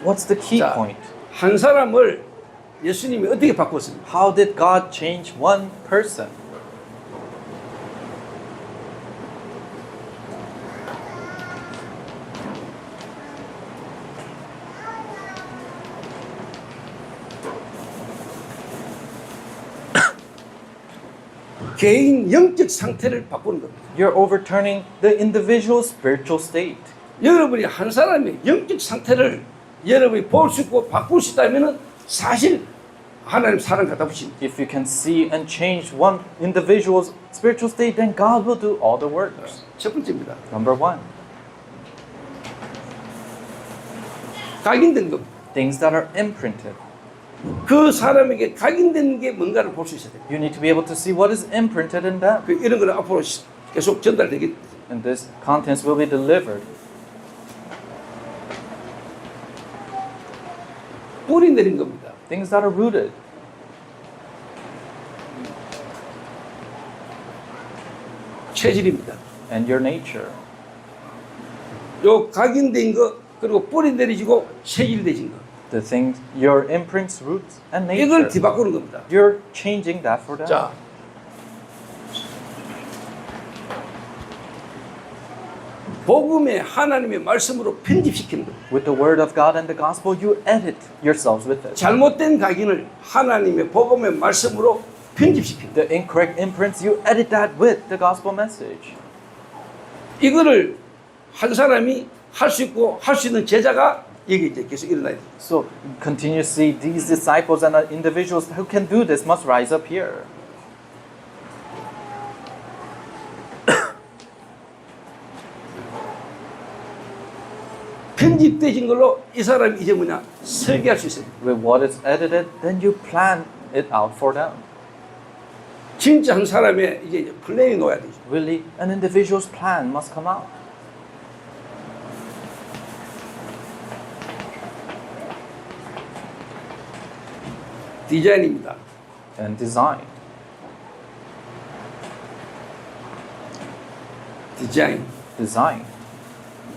What's the key 자, point? 한 사람을 예수님이 어떻게 바꿨습니까? How did God change one person? 개인 영적 상태를 바꾸는 겁니다. You're overturning the individual spiritual state. 여러분이 한 사람의 영적 상태를 여러분이 볼 수 있고 바꿀 수 있다면 사실 하나님 사랑 갖다 부십니다. If you can see and change one individual's spiritual state, then God will do all the works. 첫 번째입니다. Number one, 각인된 겁니다. things that are imprinted. 그 사람에게 각인된 게 뭔가를 볼 수 있어야 돼요. You need to be able to see what is imprinted in them. 이런 거는 앞으로 계속 전달되기. And this contents will be delivered. 뿌리 내린 겁니다. Things that are rooted. 체질입니다. And your nature. 요 각인된 거 그리고 뿌리 내리지고 체질되진 거. The things, your imprints, roots, and 이걸 nature. 뒤바꾸는 겁니다. You're changing that for them. 자, 복음의 하나님의 말씀으로 편집시키는 겁니다. With the word of God and the gospel, you edit yourselves with it. 잘못된 각인을 하나님의 복음의 말씀으로 편집시키는 The incorrect imprints, you edit that with the gospel message. 이거를 한 사람이 할 수 있고 할 수 있는 제자가 여기 이제 계속 일어나야 돼요. So continuously, these disciples and individuals who can do this must rise up here. 편집되진 걸로 이 사람이 이제 뭐냐 설계할 수 있어요. With what is edited, then you plan it out for them. 진짜 한 사람의 이제 플랜이 놓아야 되죠. Really, an individual's plan must come out. 디자인입니다. And design. 디자인. Design.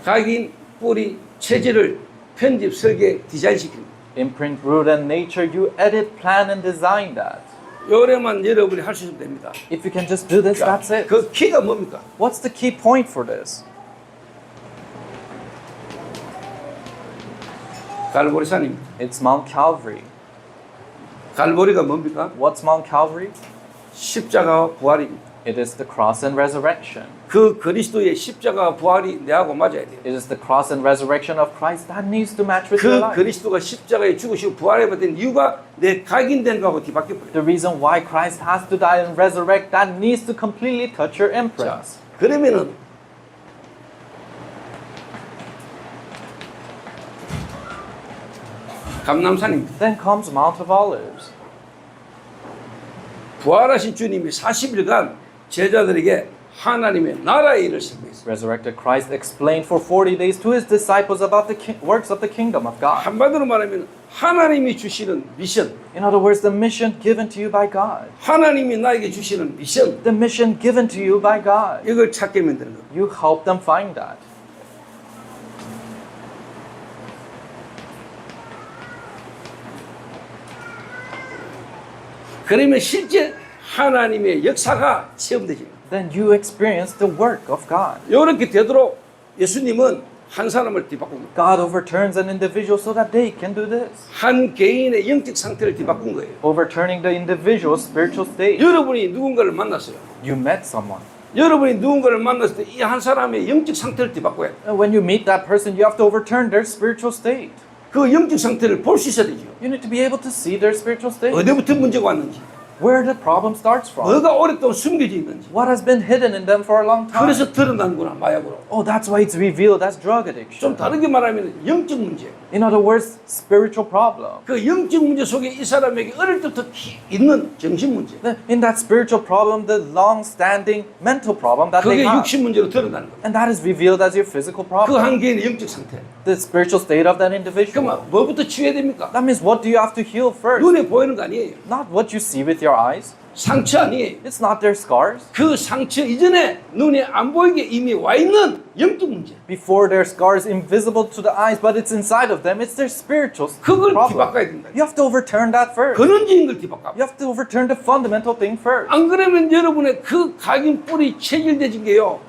각인, 뿌리, 체질을 편집, 설계, 디자인시키는 거예요. Imprint, root, and nature, you edit, plan, and design that. 요래만 여러분이 할 수 있으면 됩니다. If you can just do this, 자, that's it. 그 키가 뭡니까? What's the key point for this? 갈보리산입니다. It's Mount Calvary. 갈보리가 뭡니까? What's Mount Calvary? 십자가와 부활입니다. It is the cross and resurrection. 그 그리스도의 십자가와 부활이 내하고 맞아야 돼요. It is the cross and resurrection of Christ that needs to match with 그 your life. 그리스도가 십자가에 죽으시고 부활해 받은 이유가 내 각인된 거하고 뒤바뀌어 버려요. The reason why Christ has to die and resurrect, that needs to completely touch your 자, imprints. 그러면은 감람산입니다. Then comes Mount of Olives. 부활하신 주님이 40일간 제자들에게 하나님의 나라의 일을 설명했어요. Resurrected Christ explained for 40 days to his disciples about the works of the kingdom of God. 한마디로 말하면 하나님이 주시는 미션, In other words, the mission given to you by God. 하나님이 나에게 주시는 미션, The mission given to you by God. 이걸 찾게 만드는 겁니다. You help them find that. 그러면 실제 하나님의 역사가 체험되죠. Then you experience the work of God. 이렇게 되도록 예수님은 한 사람을 뒤바꿉니다. God overturns an individual so that they can do this. 한 개인의 영적 상태를 뒤바꾼 거예요. Overturning the individual's spiritual state. 여러분이 누군가를 만났어요. You met someone. 여러분이 누군가를 만났을 때 이 한 사람의 영적 상태를 뒤바꿔야 돼요. And when you meet that person, you have to overturn their spiritual state. 그 영적 상태를 볼 수 있어야 되죠. You need to be able to see their spiritual state. 어디부터 문제가 왔는지. where the problem starts from. 뭐가 오랫동안 숨겨져 있는지. What has been hidden in them for a long time. 그래서 드러나는구나, 마약으로. Oh, that's why it's revealed as drug 좀 addiction. 다르게 말하면 영적 문제. In other words, spiritual problem. 그 영적 문제 속에 이 사람에게 어릴 때부터 있는 정신 문제. In that spiritual problem, the long-standing mental problem that 그게 they have. 육신 문제로 드러나는 거예요. And that is revealed as your physical 그 problem. 한 개인의 영적 상태. The spiritual state of that individual. 그러면 뭐부터 치유해야 됩니까? That means what do you have to heal first? 눈에 보이는 거 아니에요. Not what you see with your eyes. 상처 아니에요. It's not their scars. 그 상처 이전에 눈에 안 보이게 이미 와 있는 영적 문제. Before their scars invisible to the eyes, but it's inside of them. It's their spiritual 그걸 problem. 뒤바꿔야 된다. You have to overturn that first. 근원적인 걸 뒤바꿔. You have to overturn the fundamental thing first. 안 그러면 여러분의 그 각인 뿌리 체질되진 게요.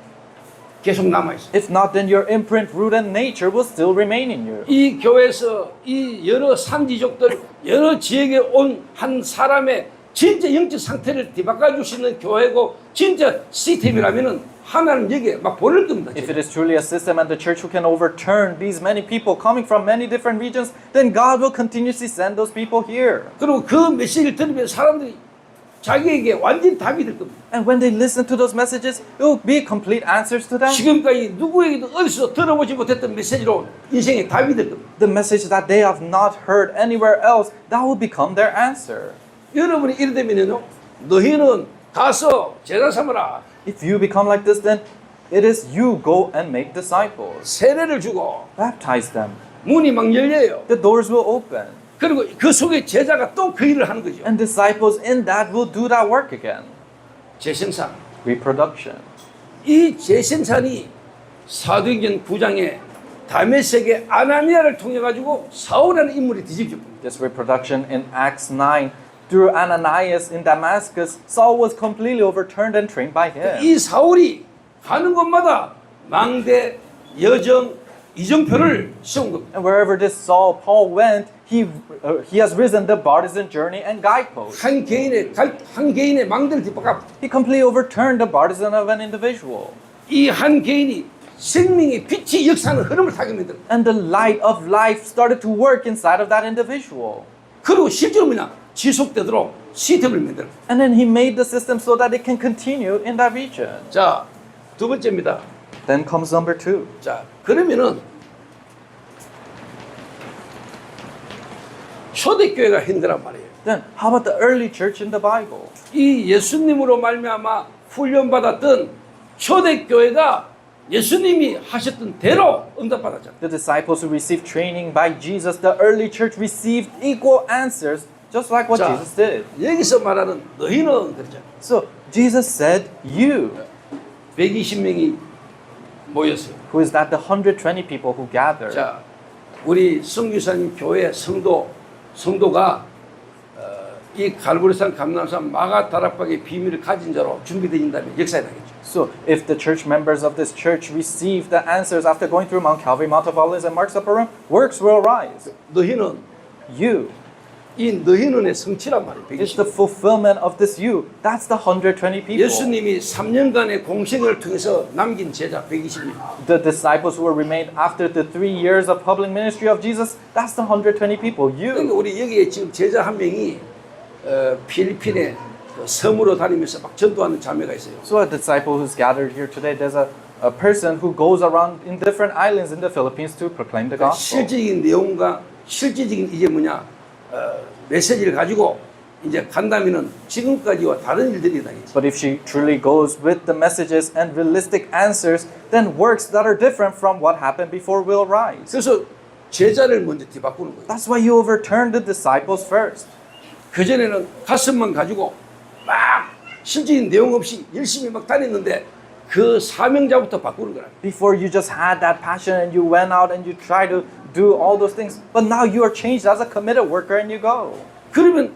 계속 남아있어요. If not, then your imprint, root, and nature will still remain in you. 이 교회에서 이 여러 산지족들, 여러 지역에 온 한 사람의 진짜 영적 상태를 뒤바꿔 줄 수 있는 교회고 진짜 시스템이라면은 하나님 여기에 막 보낼 겁니다. If it is truly a system and the church who can overturn these many people coming from many different regions, then God will continuously send those people here. 그리고 그 메시지를 들으면 사람들이 자기에게 완전히 답이 될 겁니다. And when they listen to those messages, it will be complete answers to them. 지금까지 누구에게도 어디서 들어보지 못했던 메시지로 인생의 답이 될 겁니다. The message that they have not heard anywhere else, that will become their answer. 여러분이 이래 되면요, 너희는 가서 제자 삼으라. If you become like this, then it is you go and make disciples. 세례를 주고 Baptize them. 문이 막 열려요. The doors will open. 그리고 그 속에 제자가 또 그 일을 하는 거죠. And disciples in that will do that work again. 재생산. Reproduction. 이 재생산이 사도행전 9장에 다메섹의 아나니아를 통해 가지고 사울이라는 인물이 뒤집혀집니다. This reproduction in Acts 9, through Ananias in Damascus, Saul was completely overturned and trained by him. 이 사울이 가는 곳마다 망대, 여정, 이정표를 세운 겁니다. And wherever this Saul, Paul went, he has risen the partisan journey and guideposts. 한 개인의 망대를 뒤바꿔. He completely overturned the partisan of an individual. 이 한 개인이 생명의 빛이 역사하는 흐름을 타게 만들어. And the light of life started to work inside of that individual. 그리고 실제로 뭐냐? 지속되도록 시스템을 만들어. And then he made the system so that it can continue in that region. 자, 두 번째입니다. Then comes number 2. 자, 그러면은 초대교회가 힘들란 말이에요. Then how about the early church in the Bible? 이 예수님으로 말미암아 훈련받았던 초대교회가 예수님이 하셨던 대로 응답받았잖아요. The disciples who received training by Jesus, the early church received equal answers just like what 자, Jesus did. 여기서 말하는 너희는 그러잖아요. So Jesus said, you. 120명이 모였어요. Who is that? The 120 people who gathered. 자, 우리 성교사님 교회 성도가 이 갈보리산 감람산 마가 다락방의 비밀을 가진 자로 준비되어진다면 역사에 나겠죠. So if the church members of this church receive the answers after going through Mount Calvary, Mount of Olives, and Mark's Upper Room, works will rise. 너희는 You. 이 너희는의 성취란 말이에요. It's the fulfillment of this you. That's the 120 people. 예수님이 3년간의 공생을 통해서 남긴 제자 120명. The disciples who were remained after the 3 years of public ministry of Jesus, that's the 120 people. 그러니까 You. 우리 여기에 지금 제자 한 명이 필리핀에 그 섬으로 다니면서 막 전도하는 자매가 있어요. So a disciple who's gathered here today, there's a person who goes around in different islands in the Philippines to proclaim the gospel. 실질적인 내용과 실질적인 이게 뭐냐 메시지를 가지고 이제 간다면은 지금까지와 다른 일들이 일어나겠죠. But if she truly goes with the messages and realistic answers, then works that are different from what happened before will rise. 그래서 제자를 먼저 뒤바꾸는 거예요. That's why you overturn the disciples first. 그전에는 가슴만 가지고 막 실질적인 내용 없이 열심히 막 다녔는데 그 사명자부터 바꾸는 거라. Before you just had that passion and you went out and you tried to do all those things. But now you are changed as a committed worker and you go. 그러면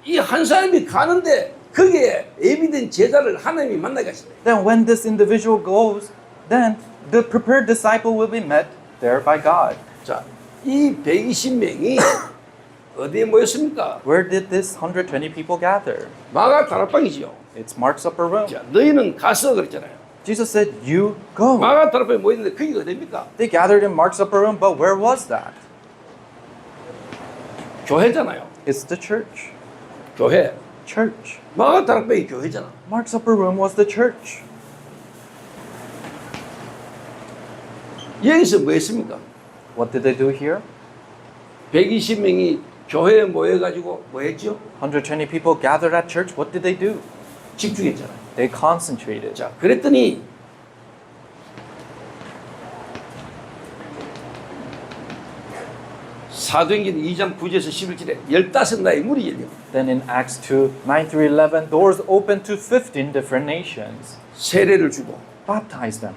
이 한 사람이 가는데 거기에 예비된 제자를 하나님이 만나게 하신다. Then when this individual goes, then the prepared disciple will be met there by God. 자, 이 120명이 어디에 모였습니까? Where did this 120 people gather? 마가 다락방이지요. It's Mark's upper room. 자, 너희는 가서 그랬잖아요. Jesus said, you go. 마가 다락방에 모였는데 거기가 어디입니까? They gathered in Mark's upper room, but where was that? 교회잖아요. It's the church. 교회. church. 마가 다락방이 교회잖아. Mark's upper room was the church. 여기서 뭐 했습니까? What did they do here? 120명이 교회에 모여가지고 뭐 했죠? 120 people gathered at church. What did they do? 집중했잖아. They concentrated. 자, 그랬더니 사도행전 2장 9절에서 11절에 15나라의 문이 열려. Then in Acts 2, 9 through 11, doors opened to 15 different nations. 세례를 주고 Baptize them.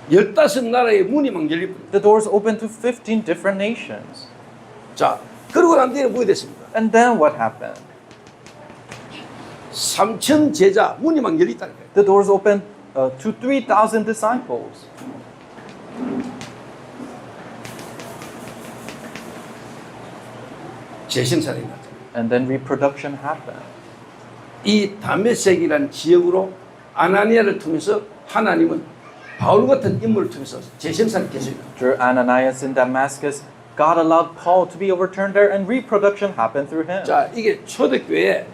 15나라의 문이 막 열려. The doors opened to 15 different nations. 자, 그러고 난 뒤에 뭐가 됐습니까? And then what happened? 3천 제자 문이 막 열렸다는 거예요. The doors opened to 3,000 disciples. 재생산이 났다. And then reproduction happened. 이 다메섹이라는 지역으로 아나니아를 통해서 하나님은 바울 같은 인물을 통해서 재생산을 계속해요. Through Ananias in Damascus, God allowed Paul to be overturned there and reproduction happened through him. 자, 이게 초대교회에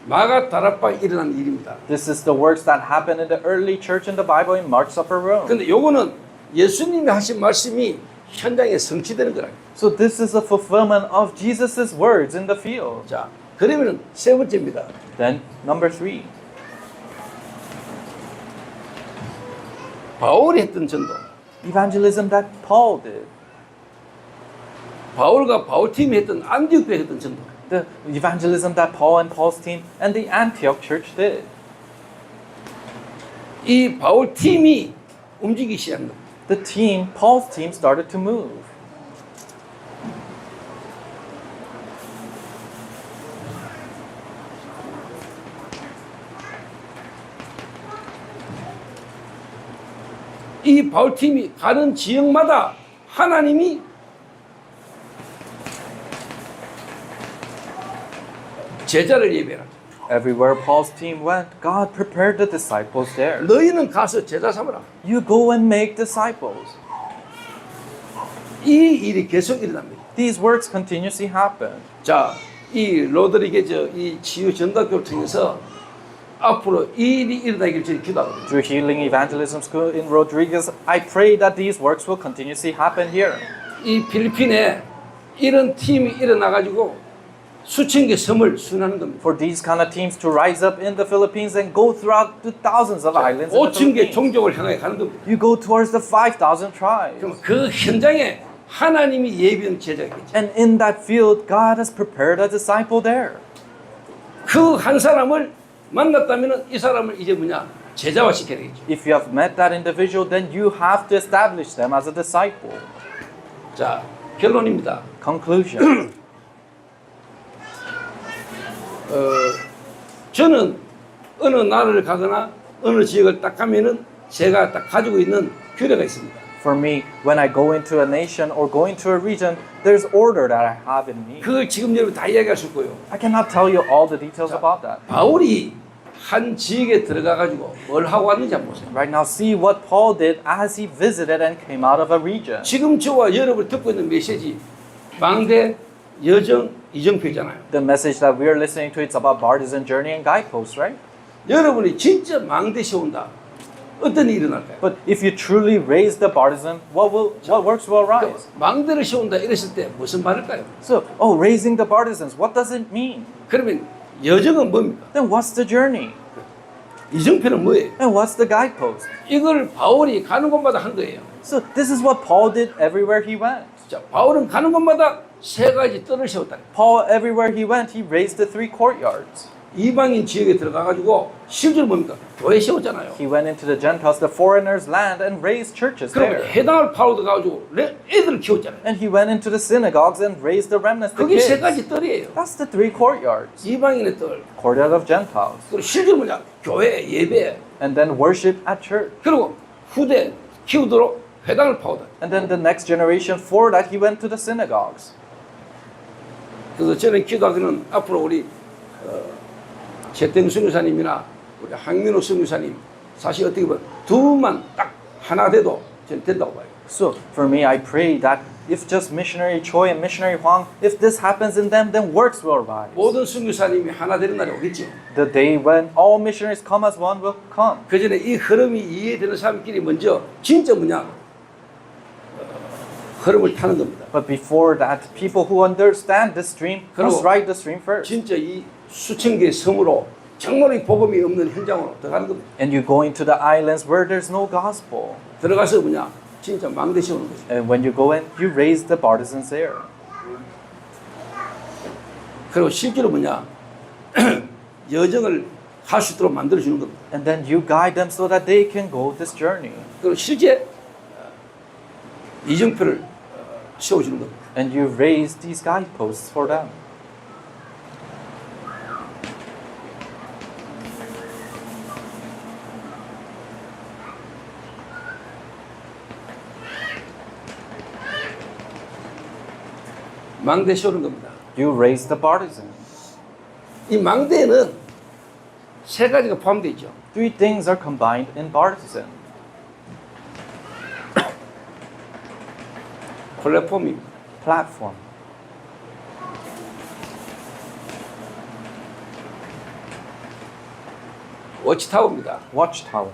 마가 다락방에 일어난 일입니다. This is the works that happened in the early church in the Bible in Mark's upper room. 근데 요거는 예수님이 하신 말씀이 현장에 성취되는 거라. So this is a fulfillment of Jesus' words in the field. 자, 그러면은 세 번째입니다. Then number 3, 바울이 했던 전도. evangelism that Paul did. 바울과 바울 팀이 했던 안디옥 교회 했던 전도. The evangelism that Paul and Paul's team and the Antioch church did. 이 바울 팀이 움직이기 시작한 겁니다. The team, Paul's team, started to move. 이 바울 팀이 가는 지역마다 하나님이 제자를 예배하라. Everywhere Paul's team went, God prepared the disciples there. 너희는 가서 제자 삼으라. You go and make disciples. 이 일이 계속 일어납니다. These works continuously happen. 자, 이 로드리게저 이 치유 전도학교를 통해서 앞으로 이 일이 일어나길 저희 기도합니다. Through Healing Evangelism School in Rodriguez, I pray that these works will continuously happen here. 이 필리핀에 이런 팀이 일어나가지고 수천 개 섬을 순환하는 겁니다. For these kind of teams to rise up in the Philippines and go throughout the thousands of islands in the 5천 개 Philippines. 종족을 향해 가는 겁니다. You go towards the 5,000 tribes. 그럼 그 현장에 하나님이 예비한 제자겠죠. And in that field, God has prepared a disciple there. 그 한 사람을 만났다면 이 사람을 이제 뭐냐 제자화 시켜야 되겠죠. If you have met that individual, then you have to establish them as a disciple. 자, 결론입니다. Conclusion. 저는 어느 나라를 가거나 어느 지역을 딱 가면은 제가 딱 가지고 있는 규례가 있습니다. For me, when I go into a nation or go into a region, there's order that I have in me. 그걸 지금 여러분 다 이야기할 수 있고요. I cannot tell you all the details about that. 바울이 한 지역에 들어가 가지고 뭘 하고 왔는지 한번 보세요. Right now, see what Paul did as he visited and came out of a region. 지금 저와 여러분이 듣고 있는 메시지 망대, 여정, 이정표잖아요. The message that we're listening to, it's about Bartisan Journey and Guideposts, right? 여러분이 진짜 망대 세운다. 어떤 일이 일어날까요? But if you truly raise the partisan, what works will arise? 망대를 세운다 이랬을 때 무슨 말일까요? So, raising the partisans, what does it mean? 그러면 여정은 뭡니까? Then what's the journey? 이정표는 뭐예요? And what's the guidepost? 이걸 바울이 가는 곳마다 한 거예요. So this is what Paul did everywhere he went. 자, 바울은 가는 곳마다 세 가지 뜰을 세웠다. Paul, everywhere he went, he raised the 3 courtyards. 이방인 지역에 들어가 가지고 실제로 뭡니까? 교회 세웠잖아요. He went into the Gentiles, the foreigners' land, and raised churches 그럼 there. 해당을 파로도 가지고 애들을 키웠잖아요. And he went into the synagogues and raised the remnants, the 그게 세 kids. 가지 뜰이에요. That's the 3 courtyards. 이방인의 뜰. Courtyard of Gentiles. 그리고 실제로 뭐냐? 교회 예배. And then worship at church. 그리고 후대 키우도록 회당을 파오다. And then the next generation, for that, he went to the synagogues. 그래서 저는 기도하기는 앞으로 우리 최땡 선교사님이나 우리 황민호 선교사님 사실 어떻게 보면 둘만 딱 하나 돼도 저는 된다고 봐요. So for me, I pray that if just missionary Choi and missionary Hwang, if this happens in them, then works will rise. 모든 선교사님이 하나 되는 날이 오겠죠. The day when all missionaries come as one will come. 그 전에 이 흐름이 이해되는 사람끼리 먼저 진짜 뭐냐 흐름을 타는 겁니다. But before that, people who understand this stream must 그리고 ride the stream first. 진짜 이 수천 개의 섬으로 정말 이 복음이 없는 현장으로 들어가는 겁니다. And you go into the islands where there's no gospel. 들어가서 뭐냐 진짜 망대 세우는 거죠. And when you go in, you raise the partisans there. 그리고 실제로 뭐냐 여정을 할 수 있도록 만들어 주는 겁니다. And then you guide them so that they can go this journey. 그리고 실제 이정표를 세워주는 겁니다. And you raise these guideposts for them. 망대 세우는 겁니다. You raise the partisans. 이 망대에는 세 가지가 포함되어 있죠. Three things are combined in partisan. 플랫폼입니다. Platform, 워치타워입니다. watchtower,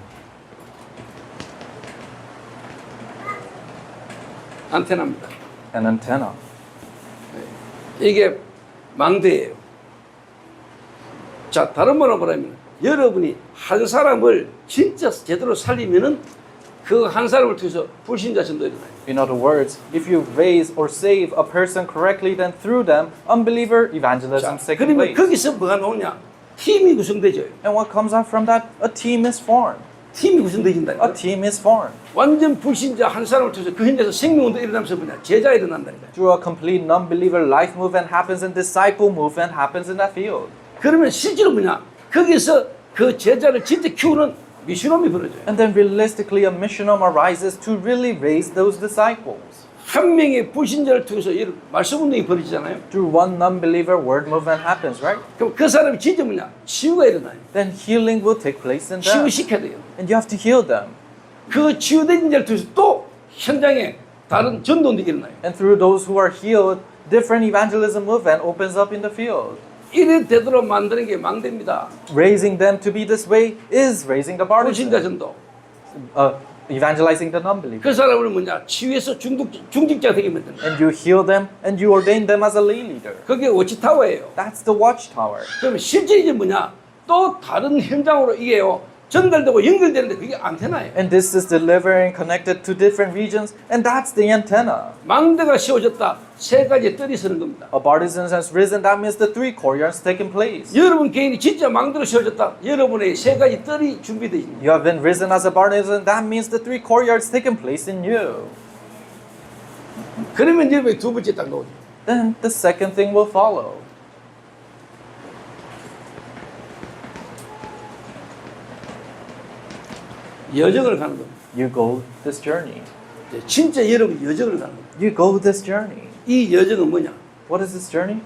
안테나입니다. and antenna. 이게 망대예요. 자, 다른 말로 말하면 여러분이 한 사람을 진짜 제대로 살리면은 그 한 사람을 통해서 불신자 전도 일어나요. In other words, if you raise or save a person correctly, then through them, unbeliever evangelism 자, taking 그러면 place. 거기서 뭐가 나오냐? 팀이 구성되죠. And what comes out from that? A team is formed. 팀이 구성되진다. A team is formed. 완전 불신자 한 사람을 통해서 그 현장에서 생명운동 일어나면서 뭐냐? 제자 일어난다니까. Through a complete non-believer, life movement happens and disciple movement happens in that field. 그러면 실제로 뭐냐? 거기서 그 제자를 진짜 키우는 미션홈이 벌어져요. And then realistically, a missionum arises to really raise those disciples. 한 명의 불신자를 통해서 이 말씀 운동이 벌어지잖아요. Through one non-believer, word movement happens, right? 그럼 그 사람이 진짜 뭐냐? 치유가 일어나요. Then healing will take place in them. 치유시켜야 돼요. And you have to heal them. 그 치유된 자를 통해서 또 현장에 다른 전도운동이 일어나요. And through those who are healed, different evangelism movement opens up in the field. 이래 되도록 만드는 게 망대입니다. Raising them to be this way is raising the 불신자 partisan. 전도. Evangelizing the non-believer. 그 사람을 뭐냐? 치유해서 중직자 되게 만드는 거예요. And you heal them and you ordain them as a lay leader. 그게 워치타워예요. That's the watchtower. 그러면 실제 이제 뭐냐? 또 다른 현장으로 이게요. 전달되고 연결되는데 그게 안테나예요. And this is delivering connected to different regions, and that's the antenna. 망대가 세워졌다. 세 가지 뜰이 서는 겁니다. A partisan has risen, that means the three courtyards taking place. 여러분 개인이 진짜 망대로 세워졌다. 여러분의 세 가지 뜰이 준비되어 있습니다. You have been risen as a partisan, that means the three courtyards taking place in you. 그러면 여러분이 두 번째 딱 나오죠. Then the second thing will follow. 여정을 가는 겁니다. You go this journey. 진짜 여러분 여정을 가는 겁니다. You go this journey. 이 여정은 뭐냐? What is this journey?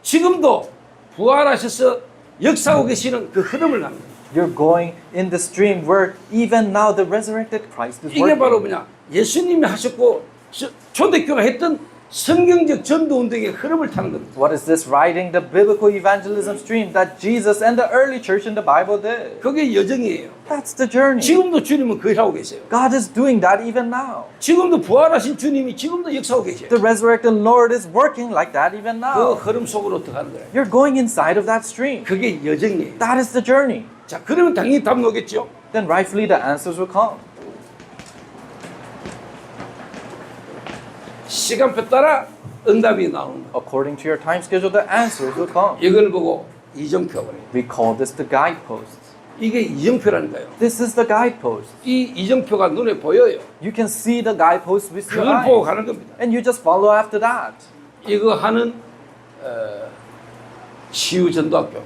지금도 부활하셔서 역사하고 계시는 그 흐름을 가는 겁니다. You're going in the stream where even now the resurrected Christ is 이게 바로 working. 뭐냐? 예수님이 하셨고 초대교회가 했던 성경적 전도 운동의 흐름을 타는 겁니다. What is this? Riding the biblical evangelism stream that Jesus and the early church in the Bible did. 그게 여정이에요. That's the journey. 지금도 주님은 그 일하고 계세요. God is doing that even now. 지금도 부활하신 주님이 지금도 역사하고 계세요. The resurrected Lord is working like that even 그 now. 흐름 속으로 들어가는 거예요. You're going inside of that stream. 그게 여정이에요. That is the journey. 자, 그러면 당연히 답 나오겠죠. Then rightfully the answers will come. 시간표 따라 응답이 나오는 거예요. According to your time schedule, the answers will come. 이걸 보고 이정표가 그래요. We call this the guideposts. 이게 이정표라는 거예요. This is the guidepost. 이 이정표가 눈에 보여요. You can see the guideposts with your 그걸 보고 eyes. 가는 겁니다. And you just follow after that. 이거 하는 치유 전도학교.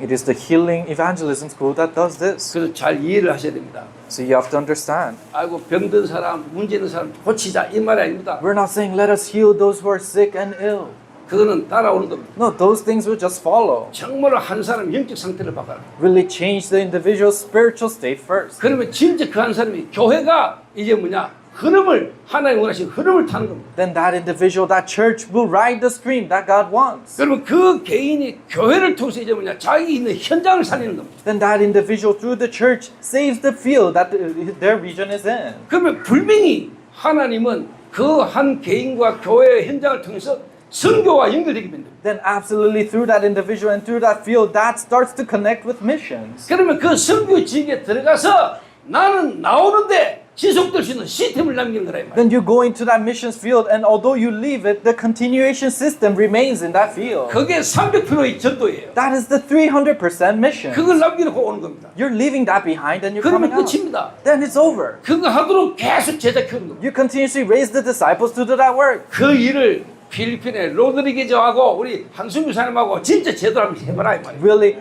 It is the healing evangelism school that does this. 그래서 잘 이해를 하셔야 됩니다. So you have to understand. 아이고 병든 사람, 문제 있는 사람 고치자 이 말이 아닙니다. We're not saying let us heal those who are sick and ill. 그거는 따라오는 겁니다. No, those things will just follow. 정말로 한 사람 영적 상태를 바꿔라. Really change the individual's spiritual state first. 그러면 진짜 그 한 사람이 교회가 이제 뭐냐? 흐름을 하나님 원하시는 흐름을 타는 겁니다. Then that individual, that church will ride the stream that God wants. 그러면 그 개인이 교회를 통해서 이제 뭐냐? 자기 있는 현장을 살리는 겁니다. Then that individual through the church saves the field that their region is in. 그러면 분명히 하나님은 그 한 개인과 교회의 현장을 통해서 선교와 연결되게 됩니다. Then absolutely through that individual and through that field, that starts to connect with missions. 그러면 그 선교 지역에 들어가서 나는 나오는데 지속될 수 있는 시스템을 남기는 거라 이 말이에요. Then you go into that missions field, and although you leave it, the continuation system remains in that field. 그게 300%의 전도예요. That is the 300% mission. 그걸 남겨놓고 오는 겁니다. You're leaving that behind and you're 그러면 coming out. 끝입니다. Then it's over. 그거 하도록 계속 제자 키우는 겁니다. You continuously raise the disciples to do that work. 그 일을 필리핀의 로드리게즈하고 우리 한승규 사님하고 진짜 제대로 한번 해봐라 이 말이에요. Really,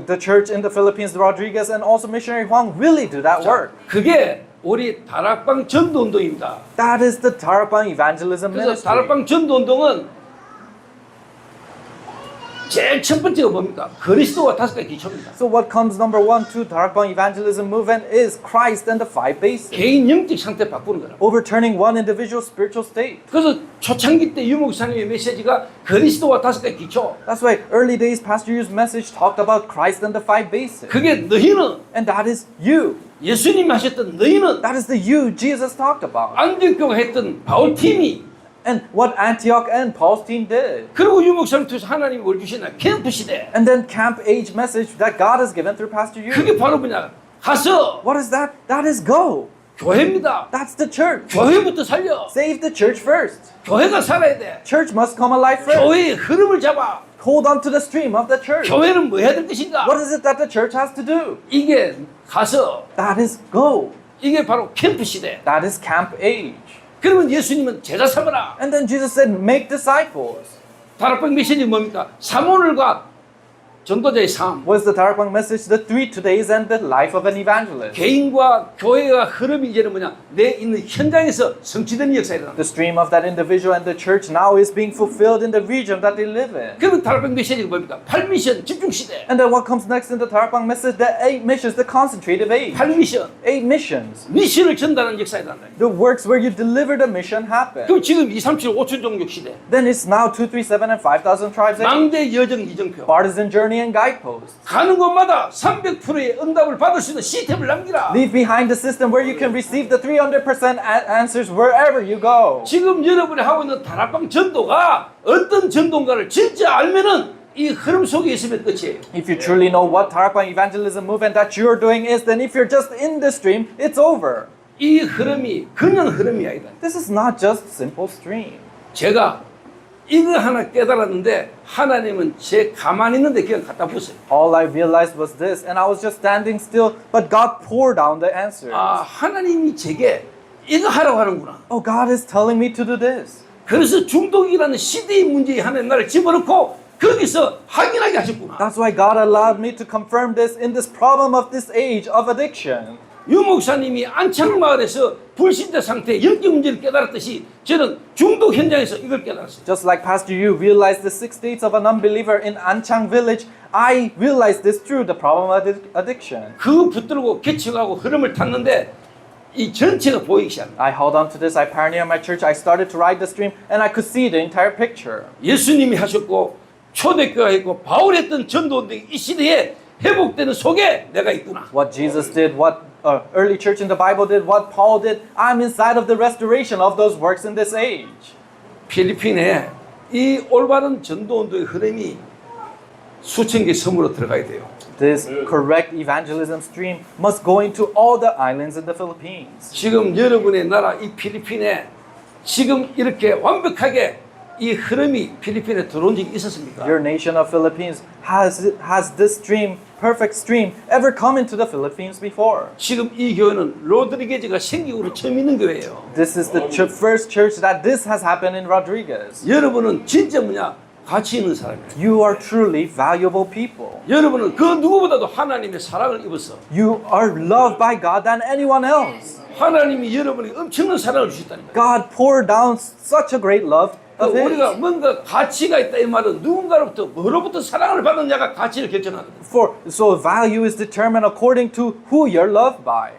the church in the Philippines, Rodriguez, and also missionary Huang really do that work. 그게 우리 다락방 전도운동입니다. That is the Tarapang evangelism 그래서 ministry. 다락방 전도운동은 제일 첫 번째가 뭡니까? 그리스도와 5가지 기초입니다. So what comes number 1 to Tarapang evangelism movement is Christ and the 5 basics. 개인 영적 상태 바꾸는 거라. Overturning one individual spiritual state. 그래서 초창기 때 유목사님의 메시지가 그리스도와 5가지 기초. That's why early days Pastor Yu's message talked about Christ and the 5 basics. 그게 너희는 And that is you. 예수님이 하셨던 너희는 That is the you Jesus talked about. 안디옥교가 했던 바울 팀이 And what Antioch and Paul's team did. 그리고 유목사님 통해서 하나님이 뭘 주시나 캠프 시대. And then camp age message that God has given through Pastor Yu. 그게 바로 뭐냐? 가서 What is that? That is go. 교회입니다. That's the church. 교회부터 살려. Save the church first. 교회가 살아야 돼. Church must come alive first. 교회의 흐름을 잡아. Hold on to the stream of the church. 교회는 뭐 해야 될 것인가? What is it that the church has to do? 이게 가서 That is go. 이게 바로 캠프 시대. That is camp age. 그러면 예수님은 제자 삼으라. And then Jesus said, make disciples. 다락방 메시지 뭡니까? 사모늘과 전도자의 삶. What's the Tarapang message? The 3 todays and the life of an evangelist. 개인과 교회가 흐름이 이제는 뭐냐? 내 있는 현장에서 성취되는 역사에 일어난다. The stream of that individual and the church now is being fulfilled in the region that they live in. 그러면 다락방 메시지가 뭡니까? 8미션 집중 시대. And then what comes next in the Tarapang message? The 8 missions, the concentrative age. 8미션. 8 missions. 미션을 전달하는 역사에 일어난다. The works where you deliver the mission happen. 그럼 지금 2, 3, 7, 5천 종족 시대. Then it's now 2, 3, 7, and 5,000 tribes age. 망대 여정 이정표. Partisan journey and guideposts. 가는 곳마다 300%의 응답을 받을 수 있는 시스템을 남기라. Leave behind the system where you can receive the 300% answers wherever you go. 지금 여러분이 하고 있는 다락방 전도가 어떤 전도인가를 진짜 알면은 이 흐름 속에 있으면 끝이에요. If you truly know what Tarapang evangelism movement that you're doing is, then if you're just in the stream, it's over. 이 흐름이 그냥 흐름이 아니다. This is not just simple stream. 제가 이거 하나 깨달았는데 하나님은 제 가만히 있는데 그냥 갖다 부었어요. All I realized was this, and I was just standing still, but God poured down the answers. 아, 하나님이 제게 이거 하라고 하는구나. Oh, God is telling me to do this. 그래서 중독이라는 시대의 문제에 하나님 나를 집어넣고 거기서 확인하게 하셨구나. That's why God allowed me to confirm this in this problem of this age of addiction. 유 목사님이 안창마을에서 불신자 상태의 영적 문제를 깨달았듯이 저는 중독 현장에서 이걸 깨달았어요. Just like Pastor Yu realized the 6 states of an unbeliever in Anchang village, I realized this through the problem of addiction. 그 붙들고 개척하고 흐름을 탔는데 이 전체가 보이기 시작합니다. I held on to this, I pioneered my church, I started to ride the stream, and I could see the entire picture. 예수님이 하셨고 초대교회가 있고 바울이 했던 전도운동이 이 시대에 회복되는 속에 내가 있구나. What Jesus did, what early church in the Bible did, what Paul did, I'm inside of the restoration of those works in this age. 필리핀에 이 올바른 전도운동의 흐름이 수천 개 섬으로 들어가야 돼요. This correct evangelism stream must go into all the islands in the Philippines. 지금 여러분의 나라 이 필리핀에 지금 이렇게 완벽하게 이 흐름이 필리핀에 들어온 적이 있었습니까? Your nation of Philippines has this stream, perfect stream, ever come into the Philippines before? 지금 이 교회는 로드리게즈가 생기고 처음 있는 교회예요. This is the first church that this has happened in Rodriguez. 여러분은 진짜 뭐냐? 가치 있는 사람이에요. You are truly valuable people. 여러분은 그 누구보다도 하나님의 사랑을 입어서 You are loved by God than anyone else. 하나님이 여러분에게 엄청난 사랑을 주셨다는 거예요. God poured down such a great love of His. 우리가 뭔가 가치가 있다 이 말은 누군가로부터 뭐로부터 사랑을 받은 자가 가치를 결정하거든. So value is determined according to who you're loved by.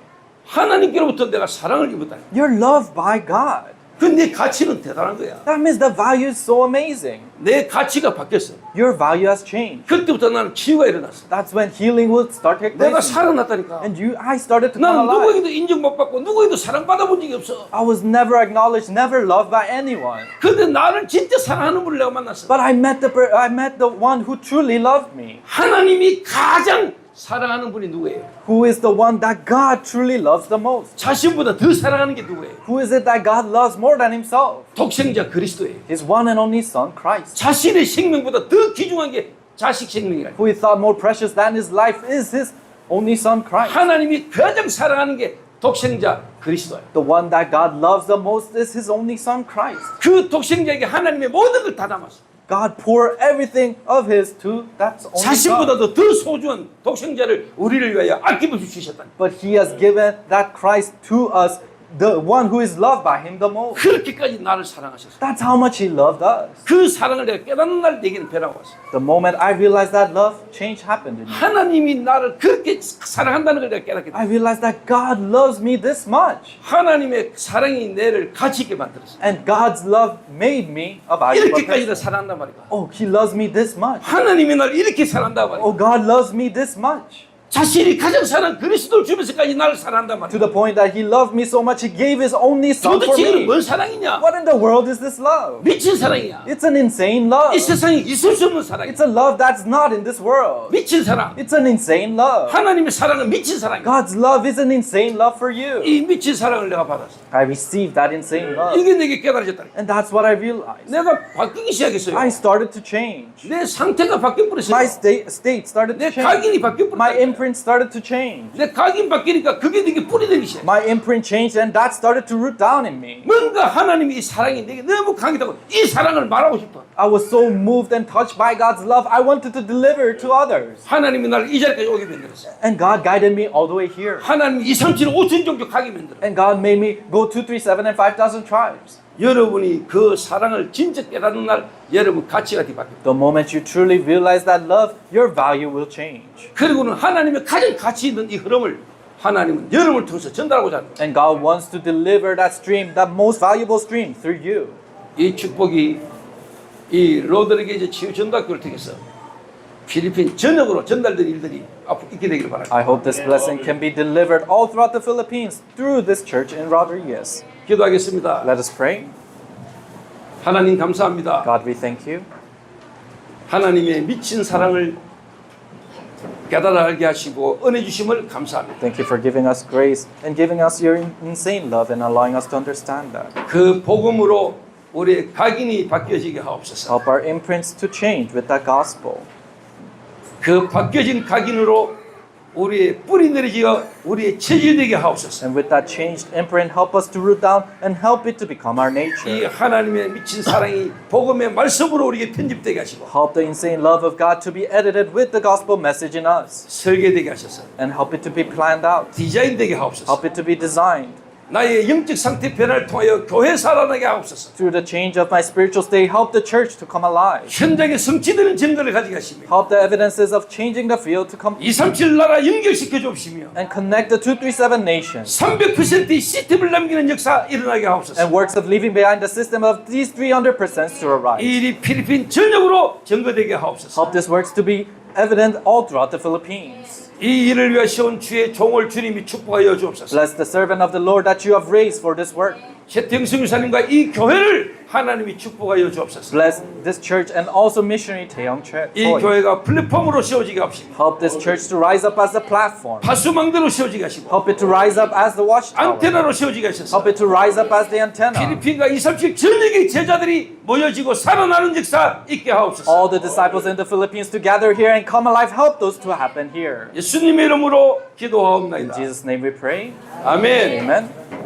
하나님께로부터 내가 사랑을 입었다. You're loved by God. 근데 가치는 대단한 거야. That means the value is so amazing. 내 가치가 바뀌었어. Your value has changed. 그때부터 나는 치유가 일어났어. That's when healing will start taking 내가 place. 살아났다니까. And I started to come 나는 alive. 누구에게도 인정 못 받고 누구에게도 사랑받아 본 적이 없어. I was never acknowledged, never loved by anyone. 근데 나를 진짜 사랑하는 분을 내가 만났어. But I met the one who truly loved me. 하나님이 가장 사랑하는 분이 누구예요? Who is the one that God truly loves the most? 자신보다 더 사랑하는 게 누구예요? Who is it that God loves more than himself? 독생자 그리스도예요. His one and only Son, Christ. 자신의 생명보다 더 귀중한 게 자식 생명이라. Who he thought more precious than his life is his only Son, Christ. 하나님이 가장 사랑하는 게 독생자 그리스도예요. The one that God loves the most is his only Son, Christ. 그 독생자에게 하나님의 모든 걸 다 담았어. God poured everything of his to that only Son. 자신보다도 더 소중한 독생자를 우리를 위하여 아낌없이 주셨다. But he has given that Christ to us, the one who is loved by him the most. 그렇게까지 나를 사랑하셨어. That's how much he loved us. 그 사랑을 내가 깨닫는 날 내게는 변화가 왔어. The moment I realized that love, change happened in me. 하나님이 나를 그렇게 사랑한다는 걸 내가 깨닫게 돼. I realized that God loves me this much. 하나님의 사랑이 내를 가치 있게 만들었어. And God's love made me a valuable 이렇게까지 다 person. 사랑한단 말이야. Oh, he loves me this much. 하나님이 나를 이렇게 사랑한단 말이야. Oh, God loves me this much. 자신이 가장 사랑한 그리스도를 주면서까지 나를 사랑한단 To 말이야. the point that he loved me so much, he gave his only son for 도대체 이건 me. 뭔 사랑이냐? What in the world is this love? 미친 사랑이야. It's an insane love. 이 세상에 있을 수 없는 사랑이야. It's a love that's not in this world. 미친 사랑. It's an insane love. 하나님의 사랑은 미친 사랑이야. God's love is an insane love for you. 이 미친 사랑을 내가 받았어. I received that insane love. 이게 내게 깨달아졌다. And that's what I realized. 내가 바뀌기 시작했어요. I started to change. 내 상태가 바뀌어 버렸어요. My state started 내 to 각인이 change. 바뀌어 My 버렸다. imprint started to change. 내 각인 바뀌니까 그게 내게 뿌리 되기 시작. My imprint changed and that started to root down in me. 뭔가 하나님이 이 사랑이 내게 너무 강하다고 이 사랑을 말하고 싶어. I was so moved and touched by God's love, I wanted to deliver to others. 하나님이 나를 이 자리까지 오게 만들었어. And God guided me all the way here. 하나님이 2, 3, 7, 5천 종족 가게 만들어. And God made me go 2, 3, 7, and 5,000 tribes. 여러분이 그 사랑을 진짜 깨닫는 날 여러분 가치가 뒤바뀌어. The moment you truly realize that love, your value will change. 그리고는 하나님의 가장 가치 있는 이 흐름을 하나님은 여러분을 통해서 전달하고자 합니다. And God wants to deliver that stream, that most valuable stream, through you. 이 축복이 이 로드리게이즈 치유전도학교를 통해서 필리핀 전역으로 전달된 일들이 앞으로 있게 되기를 바랍니다. I hope this blessing can be delivered all throughout the Philippines through this church in Rodriguez. 기도하겠습니다. Let us pray. 하나님 감사합니다. God, we thank you. 하나님의 미친 사랑을 깨달아 알게 하시고 은혜 주심을 감사합니다. Thank you for giving us grace and giving us your insane love and allowing us to understand that. 그 복음으로 우리의 각인이 바뀌어지게 하옵소서. Help our imprints to change with that gospel. 그 바뀌어진 각인으로 우리의 뿌리 내리지어 우리의 체질되게 하옵소서. And with that changed imprint, help us to root down and help it to become our 이 nature. 하나님의 미친 사랑이 복음의 말씀으로 우리에게 편집되게 하시고 Help the insane love of God to be edited with the gospel message in us. 설계되게 하셔서 And help it to be planned out. 디자인되게 하옵소서. Help it to be designed. 나의 영적 상태 변화를 통하여 교회 살아나게 하옵소서. Through the change of my spiritual state, help the church to come alive. 현장에 성취되는 증거를 가지게 하시며 Help the evidences of changing the field to come 237 나라 연결시켜 주옵시며 and connect the 237 nations. 300%의 시스템을 남기는 역사 일어나게 하옵소서. And works of leaving behind the system of these 300% to arise. 이 일이 필리핀 전역으로 증거되게 하옵소서. Help these works to be evident all throughout the Philippines. 이 일을 위해 세운 주의 종을 주님이 축복하여 주옵소서. Bless the servant of the Lord that you have raised for this work. 최태영승 유사님과 이 교회를 하나님이 축복하여 주옵소서. Bless this church and also missionary Taeyong Choi. 이 교회가 플랫폼으로 세워지게 하시고 Help this church to rise up as a platform. 파수망대로 세워지게 하시고 Help it to rise up as the watchtower. 안테나로 세워지게 하셔서 Help it to rise up as the antenna. 필리핀과 237 전역의 제자들이 모여지고 살아나는 역사 있게 하옵소서. All the disciples in the Philippines to gather here and come alive. Help those to happen here. 예수님의 이름으로 In 기도하옵나이다. Jesus' name we pray. 아멘. Amen.